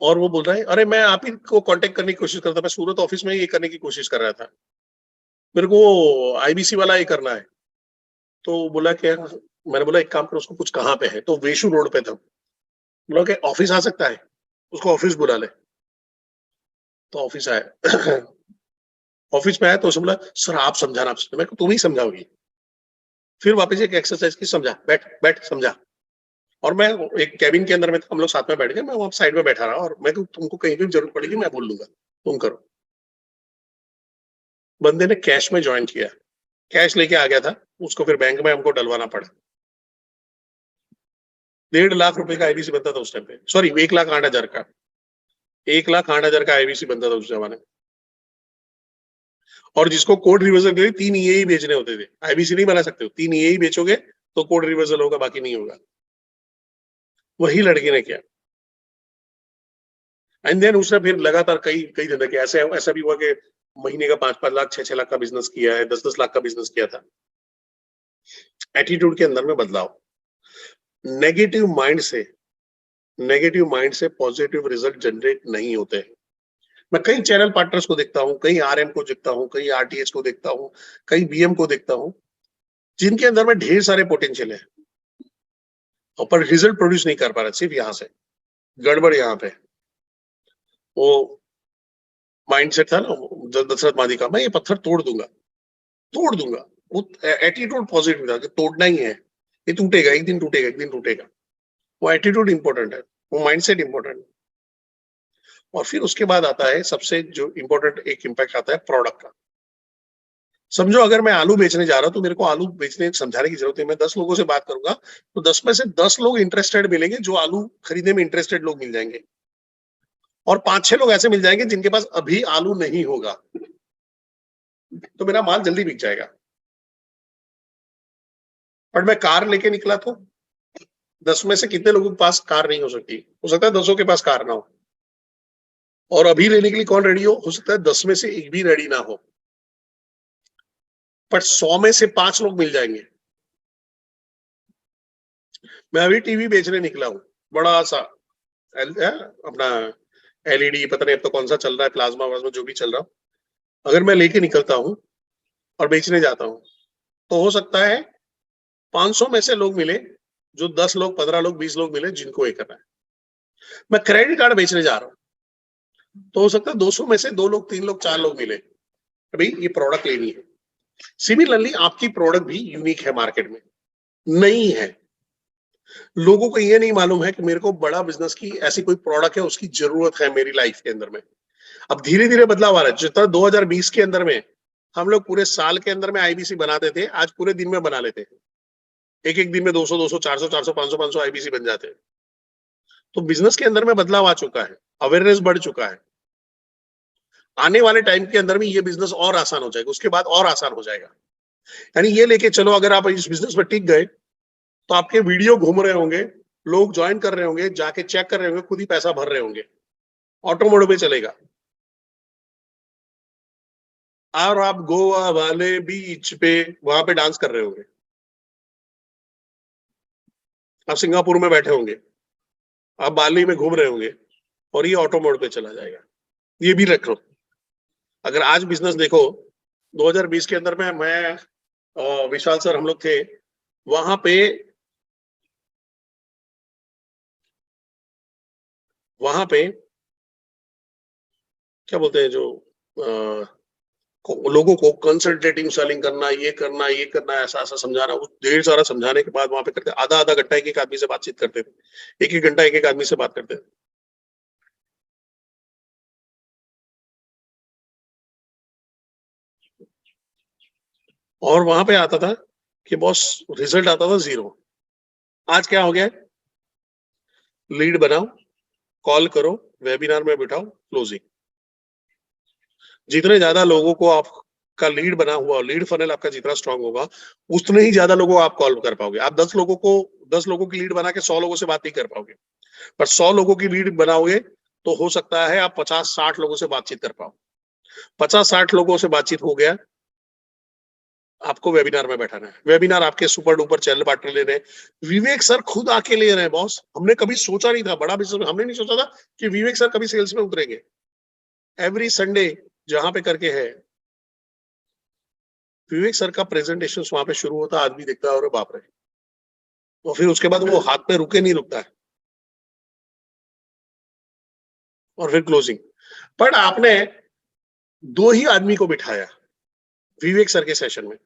और वो बोल रहा है अरे मैं आप ही को कांटेक्ट करने की कोशिश कर रहा था, मैं सूरत ऑफिस में ये करने की कोशिश कर रहा था, मेरे को आईबीसी वाला ये करना है। तो बोला क्या, मैंने बोला एक काम करो, उसको कुछ कहाँ पे है, तो वेशु रोड पे था। बोला कि ऑफिस आ सकता है, उसको ऑफिस बुला ले। तो ऑफिस आया ऑफिस में आया तो उसने बोला सर आप समझाना, आप मैं तुम ही समझाओगी। फिर वापस एक एक्सरसाइज की, समझा, बैठ बैठ समझा। और मैं एक कैबिन के अंदर में था, हम लोग साथ में बैठ गए, मैं वहां साइड में बैठा रहा और मैं तुमको कहीं भी जरूरत पड़ेगी मैं बोल लूंगा, तुम करो। बंदे ने कैश में ज्वाइन किया, कैश लेके आ गया था, उसको फिर बैंक में हमको डलवाना पड़ा। 1.5 लाख रुपए का आईबीसी बनता था उस टाइम पे, सॉरी 1,08,000 का, 1,08,000 का आईबीसी बनता था उस जमाने में। और जिसको कोड रिवर्सल के लिए 3 ईए ही बेचने होते थे, आईबीसी नहीं बना सकते हो, 3 ईए ही बेचोगे तो कोड रिवर्सल होगा, बाकी नहीं होगा। वही लड़के ने किया। एंड देन उसने फिर लगातार कई कई दिन के ऐसा भी हुआ कि महीने का 5-5 लाख 6-6 लाख का बिजनेस किया है, 10-10 लाख का बिजनेस किया था। एटीट्यूड के अंदर में बदलाव। नेगेटिव माइंड से पॉजिटिव रिजल्ट जनरेट नहीं होते हैं। मैं कई चैनल पार्टनर्स को देखता हूँ, कई आरएम को देखता हूँ, कई आरटीएच को देखता हूँ, कई बीएम को देखता हूँ, जिनके अंदर में ढेर सारे पोटेंशियल है, पर रिजल्ट प्रोड्यूस नहीं कर पा रहे। सिर्फ यहाँ से गड़बड़, यहाँ पे वो माइंडसेट था ना दशरथ मादी का, मैं ये पत्थर तोड़ दूंगा। वो एटीट्यूड पॉजिटिव था कि तोड़ना ही है, ये टूटेगा, एक दिन टूटेगा, एक दिन टूटेगा। वो एटीट्यूड इंपॉर्टेंट है, वो माइंडसेट इंपॉर्टेंट है। और फिर उसके बाद आता है सबसे जो इंपॉर्टेंट एक इम्पैक्ट आता है प्रोडक्ट का। समझो अगर मैं आलू बेचने जा रहा हूं तो मेरे को आलू बेचने समझाने की जरूरत है। मैं 10 लोगों से बात करूंगा तो 10 में से 10 लोग इंटरेस्टेड मिलेंगे, जो आलू खरीदने में इंटरेस्टेड लोग मिल जाएंगे, और 5-6 लोग ऐसे मिल जाएंगे जिनके पास अभी आलू नहीं होगा, तो मेरा माल जल्दी बिक जाएगा। पर मैं कार लेके निकला तो 10 में से कितने लोगों के पास कार नहीं हो सकती? हो सकता है 10 के पास कार ना हो, और अभी लेने के लिए कौन रेडी हो सकता है 10 में से एक भी रेडी ना हो, पर 100 में से 5 लोग मिल जाएंगे। मैं अभी टीवी बेचने निकला हूं, बड़ा सा अपना एलईडी, पता नहीं अब तो कौन सा चल रहा है, प्लाज्मा वाज्मा जो भी चल रहा हो। अगर मैं लेके निकलता हूं और बेचने जाता हूं तो हो सकता है 500 में से लोग मिले, जो 10 लोग 15 लोग 20 लोग मिले जिनको ये करना है। मैं क्रेडिट कार्ड बेचने जा रहा हूं तो हो सकता है 200 में से 2 लोग 3 लोग 4 लोग मिले, भाई ये प्रोडक्ट लेनी है। सिमिलरली आपकी प्रोडक्ट भी यूनिक है, मार्केट में नहीं है। लोगों को ये नहीं मालूम है कि मेरे को बड़ा बिजनेस की ऐसी कोई प्रोडक्ट है, उसकी जरूरत है मेरी लाइफ के अंदर में। अब धीरे धीरे बदलाव आ रहा है। जितना 2020 के अंदर में हम लोग पूरे साल के अंदर में आईबीसी बनाते थे, आज पूरे दिन में बना लेते हैं। एक एक दिन में 200 200 400 400 500 500 आईबीसी बन जाते हैं। तो बिजनेस के अंदर में बदलाव आ चुका है, अवेयरनेस बढ़ चुका है। आने वाले टाइम के अंदर में ये बिजनेस और आसान हो जाएगा, उसके बाद और आसान हो जाएगा। यानी ये लेके चलो, अगर आप इस बिजनेस में टिक गए तो आपके वीडियो घूम रहे होंगे, लोग ज्वाइन कर रहे होंगे, जाके चेक कर रहे होंगे, खुद ही पैसा भर रहे होंगे, ऑटो मोड पे चलेगा, और आप गोवा वाले बीच पे वहां पे डांस कर रहे होंगे, आप सिंगापुर में बैठे होंगे, आप बाली में घूम रहे होंगे, और ये ऑटो मोड पे चला जाएगा। ये भी रख लो। अगर आज बिजनेस देखो, 2020 के अंदर में मैं विशाल सर हम लोग थे वहां पे, क्या बोलते हैं जो लोगों को कंसल्टेटिंग सेलिंग करना, ये करना, ऐसा ऐसा समझाना, वो ढेर सारा समझाने के बाद वहां पे करते आधा आधा घंटा एक एक आदमी से बातचीत करते थे, एक एक घंटा एक एक आदमी से बात करते थे। और वहां पे आता था कि बॉस रिजल्ट आता था 0। आज क्या हो गया है? लीड बनाओ, कॉल करो, वेबिनार में बिठाओ, क्लोजिंग। जितने ज्यादा लोगों को आपका लीड बना हुआ, लीड फनल आपका जितना स्ट्रांग होगा, उतने ही ज्यादा लोगों को आप कॉल कर पाओगे। आप 10 लोगों की लीड बना के 100 लोगों से बात नहीं कर पाओगे, पर 100 लोगों की लीड बनाओगे तो हो सकता है आप 50-60 लोगों से बातचीत कर पाओ। 50-60 लोगों से बातचीत हो गया, आपको वेबिनार में बैठाना है। वेबिनार आपके सुपर डुपर चैनल पार्टनर ले रहे हैं, विवेक सर खुद आके ले रहे हैं। बॉस हमने कभी सोचा नहीं था, बड़ा बिजनेस हमने नहीं सोचा था कि विवेक सर कभी सेल्स में उतरेंगे। एवरी संडे जहां पे करके है, विवेक सर का प्रेजेंटेशन वहां पे शुरू होता, आदमी देखता है और बाप रे, और फिर उसके बाद वो हाथ पे रुके नहीं रुकता है, और फिर क्लोजिंग। बट आपने 2 ही आदमी को बिठाया विवेक सर के सेशन में,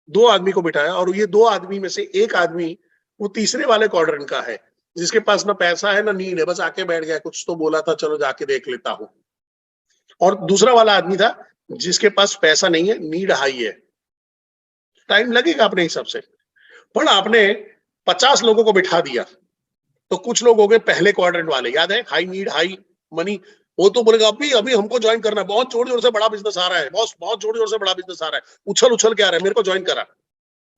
2 आदमी को बिठाया, और ये 2 आदमी में से एक आदमी वो तीसरे वाले क्वाड्रेंट का है, जिसके पास ना पैसा है ना नीड है, बस आके बैठ गया, कुछ तो बोला था चलो जाके देख लेता हूं। और दूसरा वाला आदमी था जिसके पास पैसा नहीं है, नीड हाई है। टाइम लगेगा अपने हिसाब से, पर आपने 50 लोगों को बिठा दिया तो कुछ लोग हो गए पहले क्वाड्रेंट वाले, याद है, हाई नीड हाई मनी। वो तो बोलेगा अभी अभी हमको ज्वाइन करना है, बहुत जोर जोर से बड़ा बिजनेस आ रहा है बॉस, बहुत जोर जोर से बड़ा बिजनेस आ रहा है, उछल उछल के आ रहा है, मेरे को ज्वाइन करा।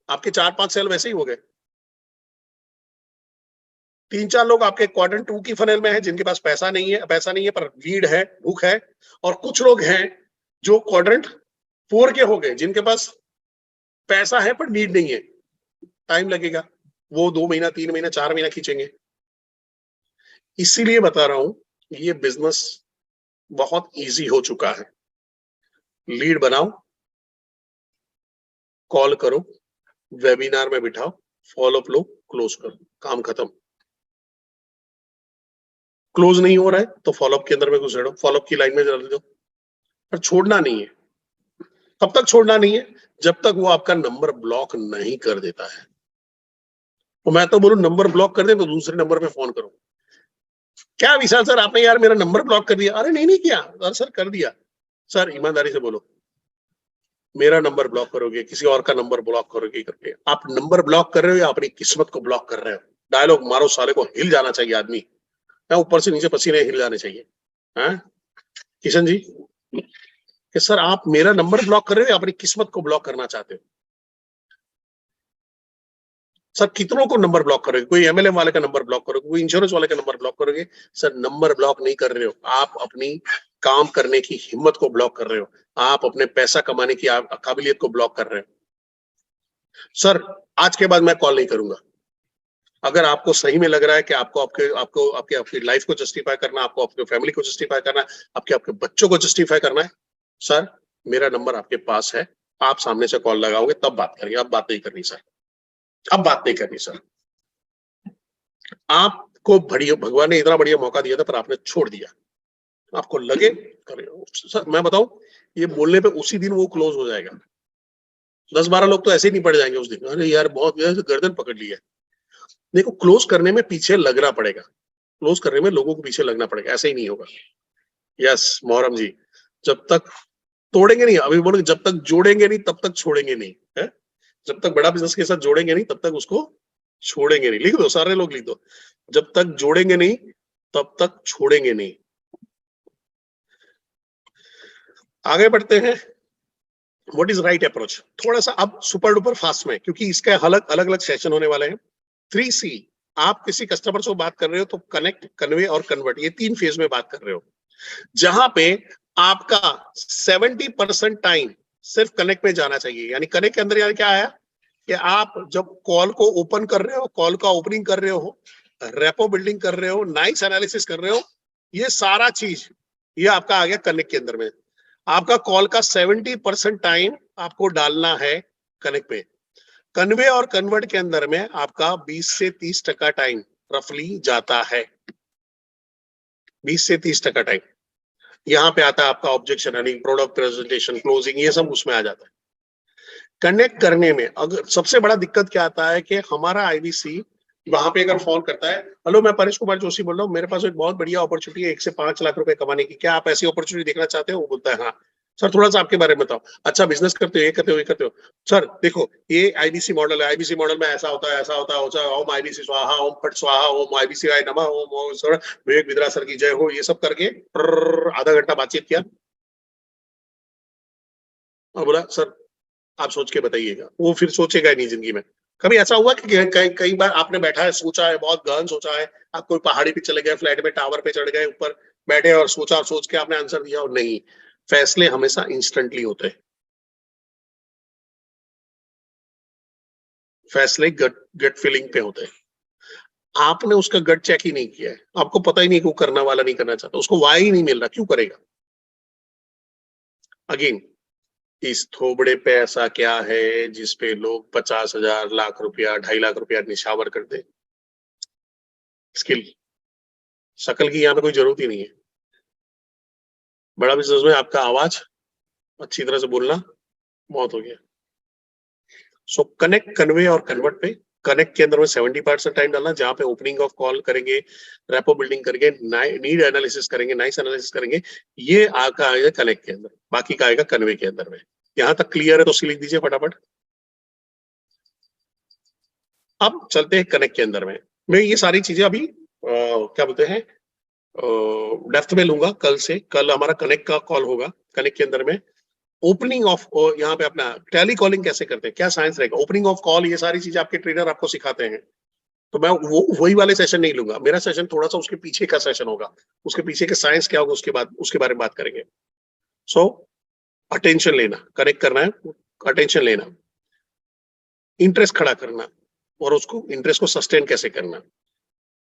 आपके 4-5 सेल वैसे ही हो गए। 3-4 लोग आपके क्वाड्रेंट 2 की फनल में है, जिनके पास पैसा नहीं है पर नीड है, भूख है। और कुछ लोग हैं जो क्वाड्रेंट 4 के हो गए, जिनके पास पैसा है पर नीड नहीं है, टाइम लगेगा, वो 2 महीना, 3 महीना, 4 महीना खींचेंगे। इसीलिए बता रहा हूं, ये बिजनेस बहुत इजी हो चुका है। लीड बनाओ, कॉल करो, वेबिनार में बिठाओ, फॉलोअप लो, क्लोज करो, काम खत्म। क्लोज नहीं हो रहा है तो फॉलोअप के अंदर में घुसेड़ो, फॉलोअप की लाइन में डाल दो, पर छोड़ना नहीं है। कब तक छोड़ना नहीं है? जब तक वो आपका नंबर ब्लॉक नहीं कर देता है। तो मैं तो बोलूं, नंबर ब्लॉक कर दे तो दूसरे नंबर पे फोन करो। क्या विशाल सर, आपने यार मेरा नंबर ब्लॉक कर दिया? अरे नहीं नहीं किया। अरे सर कर दिया। सर ईमानदारी से बोलो, मेरा नंबर ब्लॉक करोगे, किसी और का नंबर ब्लॉक करोगे करके? आप नंबर ब्लॉक कर रहे हो या अपनी किस्मत को ब्लॉक कर रहे हो? डायलॉग मारो साले को, हिल जाना चाहिए आदमी, ऊपर से नीचे पसीने हिल जाने चाहिए। हाँ किशन जी, कि सर आप मेरा नंबर ब्लॉक कर रहे हो या अपनी किस्मत को ब्लॉक करना चाहते हो? सर कितनों को नंबर ब्लॉक करोगे? कोई एमएलएम वाले का नंबर ब्लॉक करोगे, कोई इंश्योरेंस वाले का नंबर ब्लॉक करोगे? सर नंबर ब्लॉक नहीं कर रहे हो, आप अपनी काम करने की हिम्मत को ब्लॉक कर रहे हो, आप अपने पैसा कमाने की काबिलियत को ब्लॉक कर रहे हो। सर आज के बाद मैं कॉल नहीं करूंगा। अगर आपको सही में लग रहा है कि आपको आपके आपको आपके आपकी लाइफ को जस्टिफाई करना, आपको अपने फैमिली को जस्टिफाई करना, आपके आपके बच्चों को जस्टिफाई करना है, सर मेरा नंबर आपके पास है, आप सामने से कॉल लगाओगे तब बात करिए। अब बात नहीं करनी सर, अब बात नहीं करनी सर। आपको बढ़िया, भगवान ने इतना बढ़िया मौका दिया था पर आपने छोड़ दिया। आपको लगे करे सर, मैं बताऊं, ये बोलने पे उसी दिन वो क्लोज हो जाएगा। 10-12 लोग तो ऐसे ही नहीं पड़ जाएंगे उस दिन, अरे यार बहुत गर्दन पकड़ ली है। देखो, क्लोज करने में पीछे लगना पड़ेगा, क्लोज करने में लोगों को पीछे लगना पड़ेगा, ऐसे ही नहीं होगा। यस मोहरम जी, जब तक तोड़ेंगे नहीं, अभी बोलो जब तक जोड़ेंगे नहीं तब तक छोड़ेंगे नहीं है। जब तक बड़ा बिजनेस के साथ जोड़ेंगे नहीं तब तक उसको छोड़ेंगे नहीं। लिख दो, सारे लोग लिख दो, जब तक जोड़ेंगे नहीं तब तक छोड़ेंगे नहीं। आगे बढ़ते हैं। व्हाट इज राइट अप्रोच, थोड़ा सा अब सुपर डुपर फास्ट में, क्योंकि इसके अलग अलग अलग सेशन होने वाले हैं। 3C, आप किसी कस्टमर से बात कर रहे हो तो कनेक्ट, कन्वे और कन्वर्ट, ये 3 फेज में बात कर रहे हो, जहां पे आपका 70% टाइम सिर्फ कनेक्ट में जाना चाहिए। यानी कनेक्ट के अंदर यानी क्या है कि आप जब कॉल को ओपन कर रहे हो, कॉल का ओपनिंग कर रहे हो, रेपो बिल्डिंग कर रहे हो, नाइस एनालिसिस कर रहे हो, ये सारा चीज ये आपका आ गया कनेक्ट के अंदर में। आपका कॉल का 70% टाइम आपको डालना है कनेक्ट पे। कन्वे और कन्वर्ट के अंदर में आपका 20 से 30% टाइम रफली जाता है। 20 से 30% टाइम यहाँ पे आता है आपका ऑब्जेक्शन हनिंग, प्रोडक्ट प्रेजेंटेशन, क्लोजिंग, ये सब उसमें आ जाता है। कनेक्ट करने में अगर सबसे बड़ा दिक्कत क्या आता है कि हमारा आईबीसी वहां पे अगर फोन करता है, हेलो मैं परेश कुमार जोशी बोल रहा हूँ, मेरे पास एक बहुत बढ़िया अपॉर्चुनिटी है 1 से 5 लाख रुपए कमाने की, क्या आप ऐसी अपॉर्चुनिटी देखना चाहते हो? वो बोलता है हाँ। सर थोड़ा सा आपके बारे में बताओ। अच्छा बिजनेस करते हो, ये करते हो, ये करते हो? सर देखो ये आईबीसी मॉडल है, आईबीसी मॉडल में ऐसा होता है, ऐसा होता है, ओम आईबीसी स्वाहा, ओम फट स्वाहा, ओम आईबीसी आय नमः, ओम सर विवेक बिद्रा सर की जय हो, ये सब करके आधा घंटा बातचीत किया और बोला सर आप सोच के बताइएगा। वो फिर सोचेगा नहीं जिंदगी में। कभी ऐसा हुआ कि कई बार आपने बैठा है, सोचा है, बहुत गहन सोचा है, आप कोई पहाड़ी पे चले गए, फ्लैट में टावर पे चढ़ गए, ऊपर बैठे और सोचा और सोच के आपने आंसर दिया? और नहीं, फैसले हमेशा इंस्टेंटली होते हैं। फैसले गट गट फीलिंग पे होते हैं। आपने उसका गट चेक ही नहीं किया है, आपको पता ही नहीं कि वो करना वाला नहीं करना चाहता, उसको वाई ही नहीं मिल रहा, क्यों करेगा? अगेन, इस थोबड़े पे ऐसा क्या है जिसपे लोग 50,000, लाख रुपया, 2.5 लाख रुपया निछावर कर दे? स्किल, शकल की यहाँ पे कोई जरूरत ही नहीं है। बड़ा बिजनेस में आपका आवाज, अच्छी तरह से बोलना, बहुत हो गया। सो कनेक्ट, कन्वे और कन्वर्ट पे, कनेक्ट के अंदर में 70% टाइम डालना, जहां पे ओपनिंग ऑफ कॉल करेंगे, रेपो बिल्डिंग करेंगे, नीड एनालिसिस करेंगे, नाइस एनालिसिस करेंगे, ये आका आएगा कनेक्ट के अंदर, बाकी का आएगा कन्वे के अंदर में। यहां तक क्लियर है तो सी लिख दीजिए फटाफट। अब चलते हैं कनेक्ट के अंदर में। मैं ये सारी चीजें अभी क्या बोलते हैं डेप्थ में लूंगा कल से। कल हमारा कनेक्ट का कॉल होगा। कनेक्ट के अंदर में ओपनिंग ऑफ, यहाँ पे अपना टेली कॉलिंग कैसे करते हैं, क्या साइंस रहेगा, ओपनिंग ऑफ कॉल, ये सारी चीजें आपके ट्रेनर आपको सिखाते हैं। तो मैं वो वही वाले सेशन नहीं लूंगा, मेरा सेशन थोड़ा सा उसके पीछे का सेशन होगा, उसके पीछे के साइंस क्या होगा उसके बाद उसके बारे में बात करेंगे। सो अटेंशन लेना, कनेक्ट करना है, अटेंशन लेना, इंटरेस्ट खड़ा करना और उसको इंटरेस्ट को सस्टेन कैसे करना।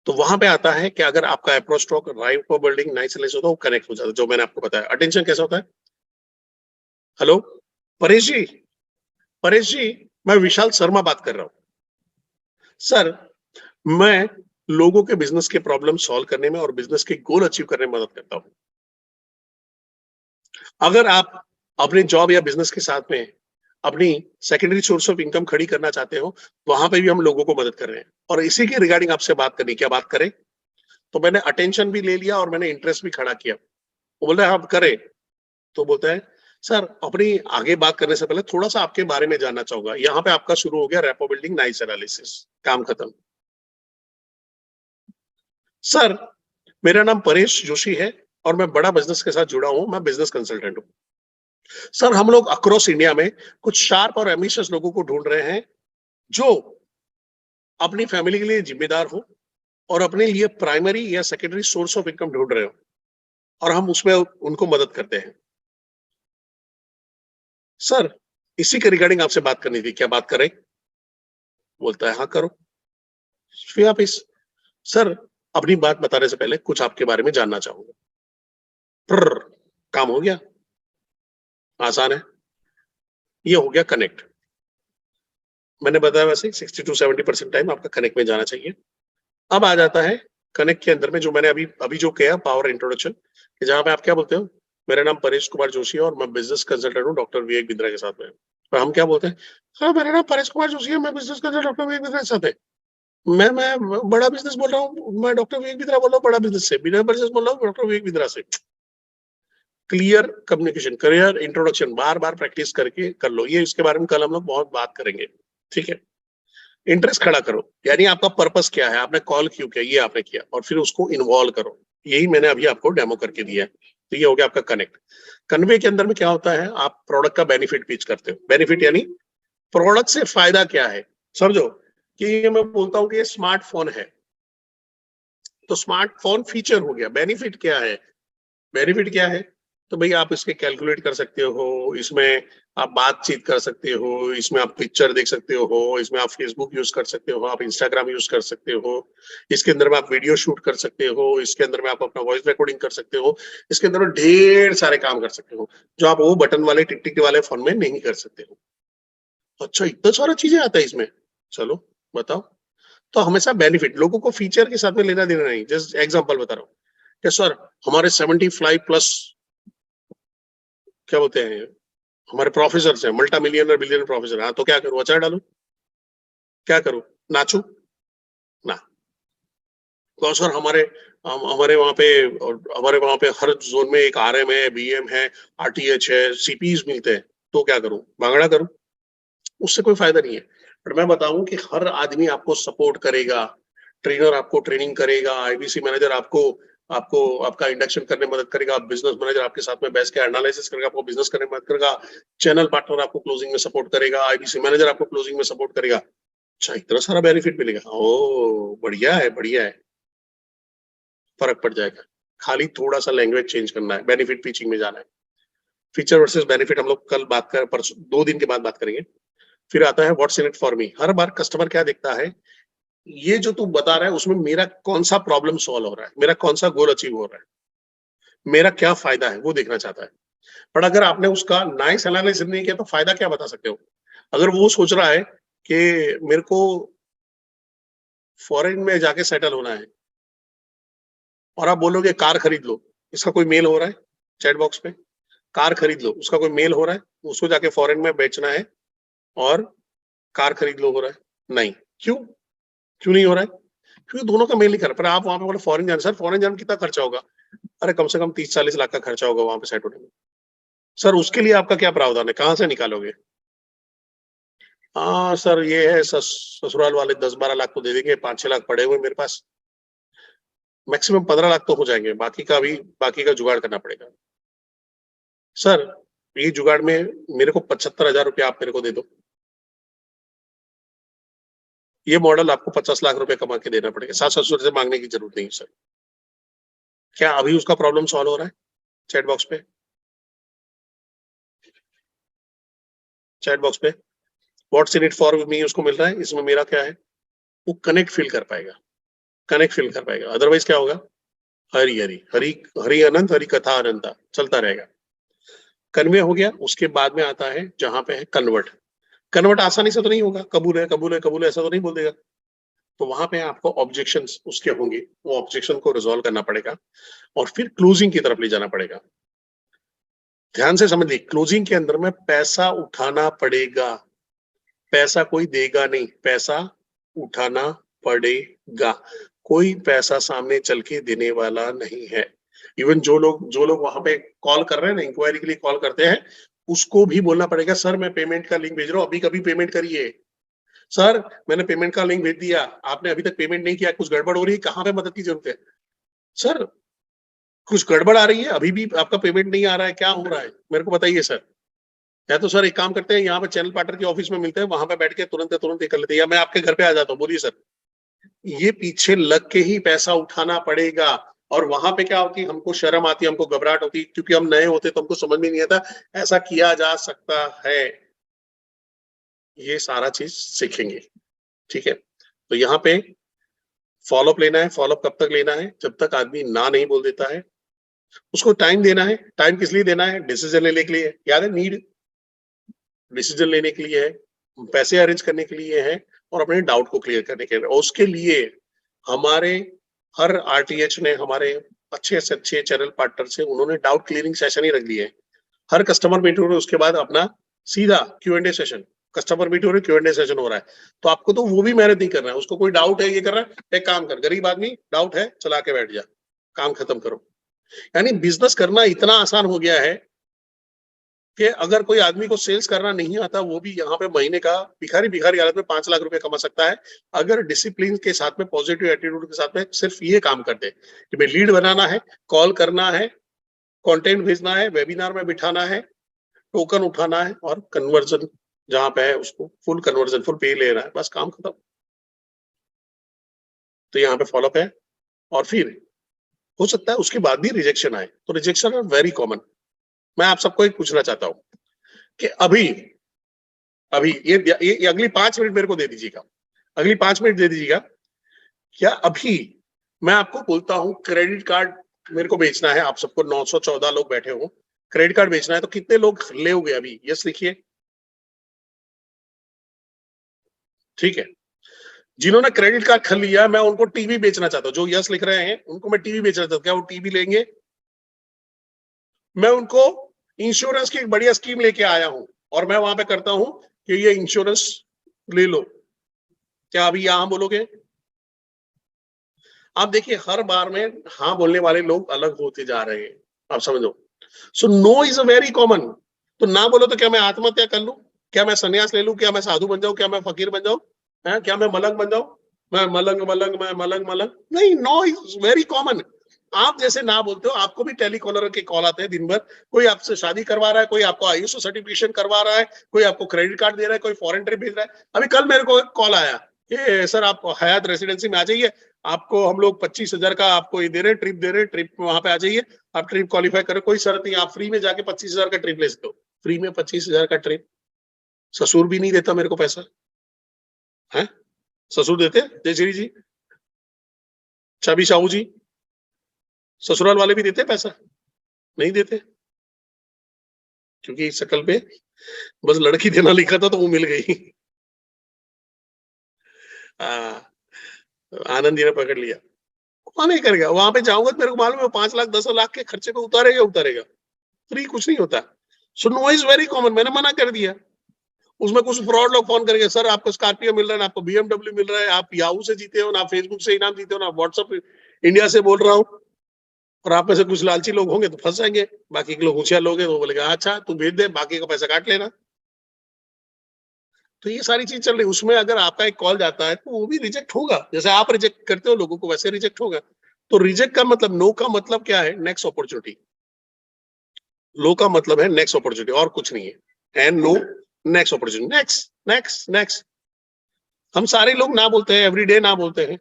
तो वहां पे आता है कि अगर आपका अप्रोच स्ट्रोक राइट को बिल्डिंग नाइस होता है, वो कनेक्ट हो जाता है, जो मैंने आपको बताया। अटेंशन कैसा होता है? हेलो परेश जी, परेश जी, मैं विशाल शर्मा बात कर रहा हूँ सर। मैं लोगों के बिजनेस के प्रॉब्लम सॉल्व करने में और बिजनेस के गोल अचीव करने में मदद करता हूँ। अगर आप अपने जॉब या बिजनेस के साथ में अपनी सेकेंडरी सोर्स ऑफ इनकम खड़ी करना चाहते हो, वहां पे भी हम लोगों को मदद कर रहे हैं और इसी के रिगार्डिंग आपसे बात करनी। क्या बात करें? तो मैंने अटेंशन भी ले लिया और मैंने इंटरेस्ट भी खड़ा किया। वो बोल रहा है आप करें। तो बोलता है सर अपनी आगे बात करने से पहले थोड़ा सा आपके बारे में जानना चाहूंगा। यहाँ पे आपका शुरू हो गया रेपो बिल्डिंग नाइस एनालिसिस, काम खत्म। सर मेरा नाम परेश जोशी है और मैं बड़ा बिजनेस के साथ जुड़ा हूं, मैं बिजनेस कंसल्टेंट हूं। सर हम लोग अक्रॉस इंडिया में कुछ शार्प और एम्बिशियस लोगों को ढूंढ रहे हैं जो अपनी फैमिली के लिए जिम्मेदार हो और अपने लिए प्राइमरी या सेकेंडरी सोर्स ऑफ इनकम ढूंढ रहे हो और हम उसमें उनको मदद करते हैं। सर इसी के रिगार्डिंग आपसे बात करनी थी, क्या बात करें? बोलता है हाँ करो। फिर आप इस सर अपनी बात बताने से पहले कुछ आपके बारे में जानना चाहूंगा। प्र काम हो गया, आसान है, ये हो गया कनेक्ट। मैंने बताया वैसे 60 to 70% टाइम आपका कनेक्ट में जाना चाहिए। अब आ जाता है कनेक्ट के अंदर में जो मैंने अभी अभी जो किया पावर इंट्रोडक्शन, कि जहां पे आप क्या बोलते हो, मेरा नाम परेश कुमार जोशी है और मैं बिजनेस कंसल्टेंट हूँ डॉक्टर विवेक बिंद्रा के साथ में। तो हम क्या बोलते हैं, हाँ मेरा नाम परेश कुमार जोशी है, मैं business consultant doctor Vivek Bindra के साथ है। मैं बड़ा बिजनेस बोल रहा हूँ, मैं डॉक्टर विवेक बिंद्रा बोल रहा हूँ बड़ा बिजनेस से, बिना बिजनेस बोल रहा हूँ डॉक्टर विवेक बिंद्रा से। क्लियर कम्युनिकेशन, क्लियर इंट्रोडक्शन बार बार प्रैक्टिस करके कर लो। ये इसके बारे में कल हम लोग बहुत बात करेंगे, ठीक है। इंटरेस्ट खड़ा करो, यानी आपका पर्पस क्या है, आपने कॉल क्यों किया, ये आपने किया, और फिर उसको इन्वॉल्व करो। यही मैंने अभी आपको डेमो करके दिया है। तो ये हो गया आपका कनेक्ट। कन्वे के अंदर में क्या होता है, आप प्रोडक्ट का बेनिफिट पिच करते हो। बेनिफिट यानी प्रोडक्ट से फायदा क्या है। समझो कि मैं बोलता हूं कि ये स्मार्टफोन है, तो स्मार्टफोन फीचर हो गया। बेनिफिट क्या है? बेनिफिट क्या है? तो भाई आप इसके कैलकुलेट कर सकते हो, इसमें आप बातचीत कर सकते हो, इसमें आप पिक्चर देख सकते हो, इसमें आप फेसबुक यूज कर सकते हो, आप इंस्टाग्राम यूज कर सकते हो, इसके अंदर में आप वीडियो शूट कर सकते हो, इसके अंदर में आप अपना वॉइस रिकॉर्डिंग कर सकते हो, इसके अंदर में ढेर सारे काम कर सकते हो जो आप वो बटन वाले टिक टिक वाले फोन में नहीं कर सकते हो। अच्छा इतना सारा चीजें आता है इसमें, चलो बताओ। तो हमेशा बेनिफिट, लोगों को फीचर के साथ में लेना देना नहीं। जस्ट एग्जांपल बता रहा हूँ कि सर हमारे 75 प्लस क्या बोलते हैं, हमारे प्रोफेसर हैं, मल्टा मिलियनर बिलियनर प्रोफेसर। हाँ तो क्या करूं, अचार डालू, क्या करूं, नाचू ना? तो सर हमारे वहां पे, हमारे वहां पे हर जोन में एक आरएम है, बीएम है, आरटीएच है, सीपीज मिलते हैं। तो क्या करूं, भांगड़ा करूं? उससे कोई फायदा नहीं है। पर मैं बताऊं कि हर आदमी आपको सपोर्ट करेगा, ट्रेनर आपको ट्रेनिंग करेगा, आईबीसी मैनेजर आपको आपको आपका इंडक्शन करने में मदद करेगा, बिजनेस मैनेजर आपके साथ में बैठ के एनालिसिस करेगा, आपको बिजनेस करने में मदद करेगा, चैनल पार्टनर आपको क्लोजिंग में सपोर्ट करेगा, आईबीसी मैनेजर आपको क्लोजिंग में सपोर्ट करेगा। अच्छा इतना सारा बेनिफिट मिलेगा, ओ बढ़िया है, बढ़िया है। फर्क पड़ जाएगा, खाली थोड़ा सा लैंग्वेज चेंज करना है, बेनिफिट पिचिंग में जाना है। फीचर वर्सेस बेनिफिट हम लोग कल बात कर, परसों 2 दिन के बाद बात करेंगे। फिर आता है what's in it for me. Her bar customer क्या देखता है, ये जो तू बता रहा है उसमें मेरा कौन सा प्रॉब्लम सॉल्व हो रहा है, मेरा कौन सा गोल अचीव हो रहा है, मेरा क्या फायदा है, वो देखना चाहता है। पर अगर आपने उसका नाइस एनालिसिस नहीं किया तो फायदा क्या बता सकते हो? अगर वो सोच रहा है कि मेरे को फॉरेन में जाके सेटल होना है और आप बोलोगे कार खरीद लो, इसका कोई मेल हो रहा है चैट बॉक्स पे? कार खरीद लो, उसका कोई मेल हो रहा है? उसको जाके फॉरेन में बेचना है और कार खरीद लो हो रहा है? नहीं। क्यों? क्यों नहीं हो रहा है? क्योंकि दोनों का मेल नहीं कर रहा। पर आप वहां पे बोले फॉरेन जाना, सर फॉरेन जाने में कितना खर्चा होगा? अरे कम से कम 30-40 लाख का खर्चा होगा वहां पे सेट होने में। सर उसके लिए आपका क्या प्रावधान है, कहाँ से निकालोगे? हाँ सर ये है, ससुराल वाले 10-12 लाख तो दे देंगे, 5-6 लाख पड़े हुए मेरे पास, मैक्सिमम 15 लाख तो हो जाएंगे, बाकी का जुगाड़ करना पड़ेगा। सर ये जुगाड़ में मेरे को 75,000 रुपया आप मेरे को दे दो, ये मॉडल आपको 50 लाख रुपए कमा के देना पड़ेगा, सास ससुर से मांगने की जरूरत नहीं सर। क्या अभी उसका प्रॉब्लम सॉल्व हो रहा है चैट बॉक्स पे? चैट बॉक्स पे, what's in it for me उसको मिल रहा है, इसमें मेरा क्या है, वो कनेक्ट फील कर पाएगा, कनेक्ट फील कर पाएगा। अदरवाइज क्या होगा, हरी हरी हरी हरी अनंत, हरी कथा अनंता चलता रहेगा। कन्वे हो गया, उसके बाद में आता है जहां पे है कन्वर्ट। कन्वर्ट आसानी से तो नहीं होगा, कबूल है कबूल है कबूल है ऐसा तो नहीं बोल देगा। तो वहां पे आपको ऑब्जेक्शंस उसके होंगे, वो ऑब्जेक्शन को रिजॉल्व करना पड़ेगा और फिर क्लोजिंग की तरफ ले जाना पड़ेगा। ध्यान से समझिए, क्लोजिंग के अंदर में पैसा उठाना पड़ेगा, पैसा कोई देगा नहीं, पैसा उठाना पड़ेगा। कोई पैसा सामने चल के देने वाला नहीं है। इवन जो लोग वहां पे कॉल कर रहे हैं ना, इंक्वायरी के लिए कॉल करते हैं, उसको भी बोलना पड़ेगा, सर मैं पेमेंट का लिंक भेज रहा हूँ, अभी कभी पेमेंट करिए। सर मैंने पेमेंट का लिंक भेज दिया, आपने अभी तक पेमेंट नहीं किया, कुछ गड़बड़ हो रही है, कहाँ पे मदद की जरूरत है? सर कुछ गड़बड़ आ रही है, अभी भी आपका पेमेंट नहीं आ रहा है, क्या हो रहा है, मेरे को बताइए सर। या तो सर एक काम करते हैं, यहाँ पे चैनल पार्टनर के ऑफिस में मिलते हैं, वहां पे बैठ के तुरंत ये कर लेते हैं, या मैं आपके घर पे आ जाता हूँ, बोलिए सर। ये पीछे लग के ही पैसा उठाना पड़ेगा। और वहां पे क्या होती है, हमको शर्म आती है, हमको घबराहट होती है, क्योंकि हम नए होते तो हमको समझ में नहीं आता ऐसा किया जा सकता है। ये सारा चीज सीखेंगे, ठीक है। तो यहाँ पे फॉलोअप लेना है। फॉलोअप कब तक लेना है, जब तक आदमी ना नहीं बोल देता है। उसको टाइम देना है। टाइम किस लिए देना है, डिसीजन लेने के लिए, याद है, नीड, डिसीजन लेने के लिए है, पैसे अरेंज करने के लिए है, और अपने डाउट को क्लियर करने के लिए। और उसके लिए हमारे हर आरटीएच ने, हमारे अच्छे से अच्छे चैनल पार्टनर से, उन्होंने डाउट क्लियरिंग सेशन ही रख दिए है। हर कस्टमर मीट हो रहा है, उसके बाद अपना सीधा Q&A सेशन, कस्टमर मीट हो रही है, Q&A सेशन हो रहा है। तो आपको तो वो भी मेहनत नहीं करना है, उसको कोई डाउट है, ये कर रहा है, एक काम कर, गरीब आदमी डाउट है, चला के बैठ जा, काम खत्म करो। यानी बिजनेस करना इतना आसान हो गया है कि अगर कोई आदमी को सेल्स करना नहीं आता, वो भी यहाँ पे महीने का भिखारी भिखारी हालत में 5 लाख रुपए कमा सकता है, अगर डिसिप्लिन के साथ में, पॉजिटिव एटीट्यूड के साथ में सिर्फ ये काम कर दे कि भाई लीड बनाना है, कॉल करना है, कंटेंट भेजना है, वेबिनार में बिठाना है, टोकन उठाना है, और कन्वर्जन जहां पे है उसको फुल कन्वर्जन, फुल पे लेना है, बस काम खत्म। तो यहाँ पे फॉलोअप है। और फिर हो सकता है उसके बाद भी रिजेक्शन आए, तो रिजेक्शन आर वेरी कॉमन। मैं आप सबको एक पूछना चाहता हूं कि अभी अभी ये अगली 5 मिनट मेरे को दे दीजिएगा, अगली 5 मिनट दे दीजिएगा। क्या अभी मैं आपको बोलता हूं क्रेडिट कार्ड मेरे को बेचना है, आप सबको 914 लोग बैठे हो, क्रेडिट कार्ड बेचना है, तो कितने लोग ले अभी, यस लिखिए। ठीक है, जिन्होंने क्रेडिट कार्ड खरीद लिया, मैं उनको टीवी बेचना चाहता हूं, जो यस लिख रहे हैं उनको मैं टीवी बेचना चाहता हूं, क्या वो टीवी लेंगे? मैं उनको इंश्योरेंस की एक बढ़िया स्कीम लेके आया हूं, और मैं वहां पे करता हूं कि ये इंश्योरेंस ले लो, क्या अभी यहां बोलोगे? आप देखिए हर बार में हाँ बोलने वाले लोग अलग होते जा रहे हैं, आप समझो। So no is a very common. तो ना बोलो तो क्या मैं आत्महत्या कर लूं, क्या मैं सन्यास ले लूं, क्या मैं साधु बन जाऊं, क्या मैं फकीर बन जाऊं, है क्या मैं मलंग बन जाऊं, मैं मलंग नहीं, नो इज वेरी कॉमन। आप जैसे ना बोलते हो, आपको भी टेलीकॉलर के कॉल आते हैं दिन भर, कोई आपसे शादी करवा रहा है, कोई आपको आयुष सर्टिफिकेशन करवा रहा है, कोई आपको क्रेडिट कार्ड दे रहा है, कोई फॉरेन ट्रिप भेज रहा है। अभी कल मेरे को कॉल आया कि सर आप हयात रेसिडेंसी में आ जाइए, आपको हम लोग 25,000 का आपको ये दे रहे हैं, ट्रिप दे रहे हैं, ट्रिप वहां पे आ जाइए, आप ट्रिप क्वालिफाई करो, कोई शर्त नहीं, आप फ्री में जाके 25,000 का ट्रिप ले सकते हो। फ्री में 25,000 का ट्रिप, ससुर भी नहीं देता मेरे को पैसा है, ससुर देते जयश्री जी, चाबी साहू जी, ससुराल वाले भी देते पैसा? नहीं देते, क्योंकि इस शकल पे बस लड़की देना लिखा था तो वो मिल गई। आनंद जी ने पकड़ लिया, कौन नहीं करेगा, वहां पे जाऊंगा तो मेरे को मालूम है 5 लाख 10 लाख के खर्चे को उतारेगा उतारेगा। फ्री कुछ नहीं होता। So no is very common, मैंने मना कर दिया। उसमें कुछ फ्रॉड लोग फोन करके, सर आपको स्कॉर्पियो मिल रहा है ना, आपको BMW मिल रहा है, आप याहू से जीते हो ना, फेसबुक से इनाम जीते हो ना, व्हाट्सएप इंडिया से बोल रहा हूँ, और आप में से कुछ लालची लोग होंगे तो फंस जाएंगे, बाकी के लोग होशियार लोग हैं तो बोलेगा अच्छा तू भेज दे, बाकी का पैसा काट लेना। तो ये सारी चीज चल रही है, उसमें अगर आपका एक कॉल जाता है तो वो भी रिजेक्ट होगा, जैसे आप रिजेक्ट करते हो लोगों को, वैसे रिजेक्ट होगा। तो रिजेक्ट का मतलब, नो का मतलब क्या है, नेक्स्ट अपॉर्चुनिटी। लो का मतलब है नेक्स्ट अपॉर्चुनिटी, और कुछ नहीं है। And no, next opportunity, next next next. हम सारे लोग ना बोलते हैं, एवरीडे ना बोलते हैं।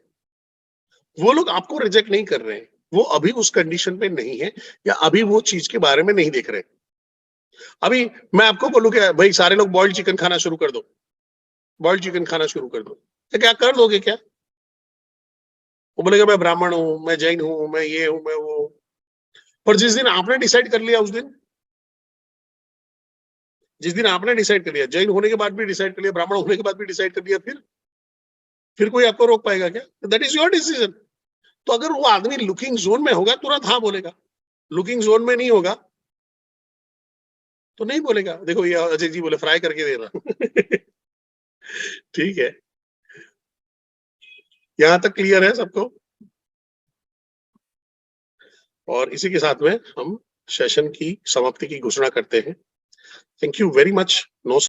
वो लोग आपको रिजेक्ट नहीं कर रहे हैं, वो अभी उस कंडीशन पे नहीं है, या अभी वो चीज के बारे में नहीं देख रहे। अभी मैं आपको बोलूं क्या, भाई सारे लोग बॉइल्ड चिकन खाना शुरू कर दो, बॉइल्ड चिकन खाना शुरू कर दो, तो क्या कर दोगे क्या? वो बोलेगा मैं ब्राह्मण हूं, मैं जैन हूं, मैं ये हूं, मैं वो हूं। पर जिस दिन आपने डिसाइड कर लिया, उस दिन, जिस दिन आपने डिसाइड कर लिया, जैन होने के बाद भी डिसाइड कर लिया, ब्राह्मण होने के बाद भी डिसाइड कर लिया, फिर कोई आपको रोक पाएगा क्या? That is your decision. तो अगर वो आदमी लुकिंग जोन में होगा तुरंत हाँ बोलेगा, लुकिंग जोन में नहीं होगा तो नहीं बोलेगा। देखो ये अजय जी बोले फ्राई करके देना। ठीक है, यहां तक क्लियर है सबको? और इसी के साथ में हम सेशन की समाप्ति की घोषणा करते हैं। Thank you very much. No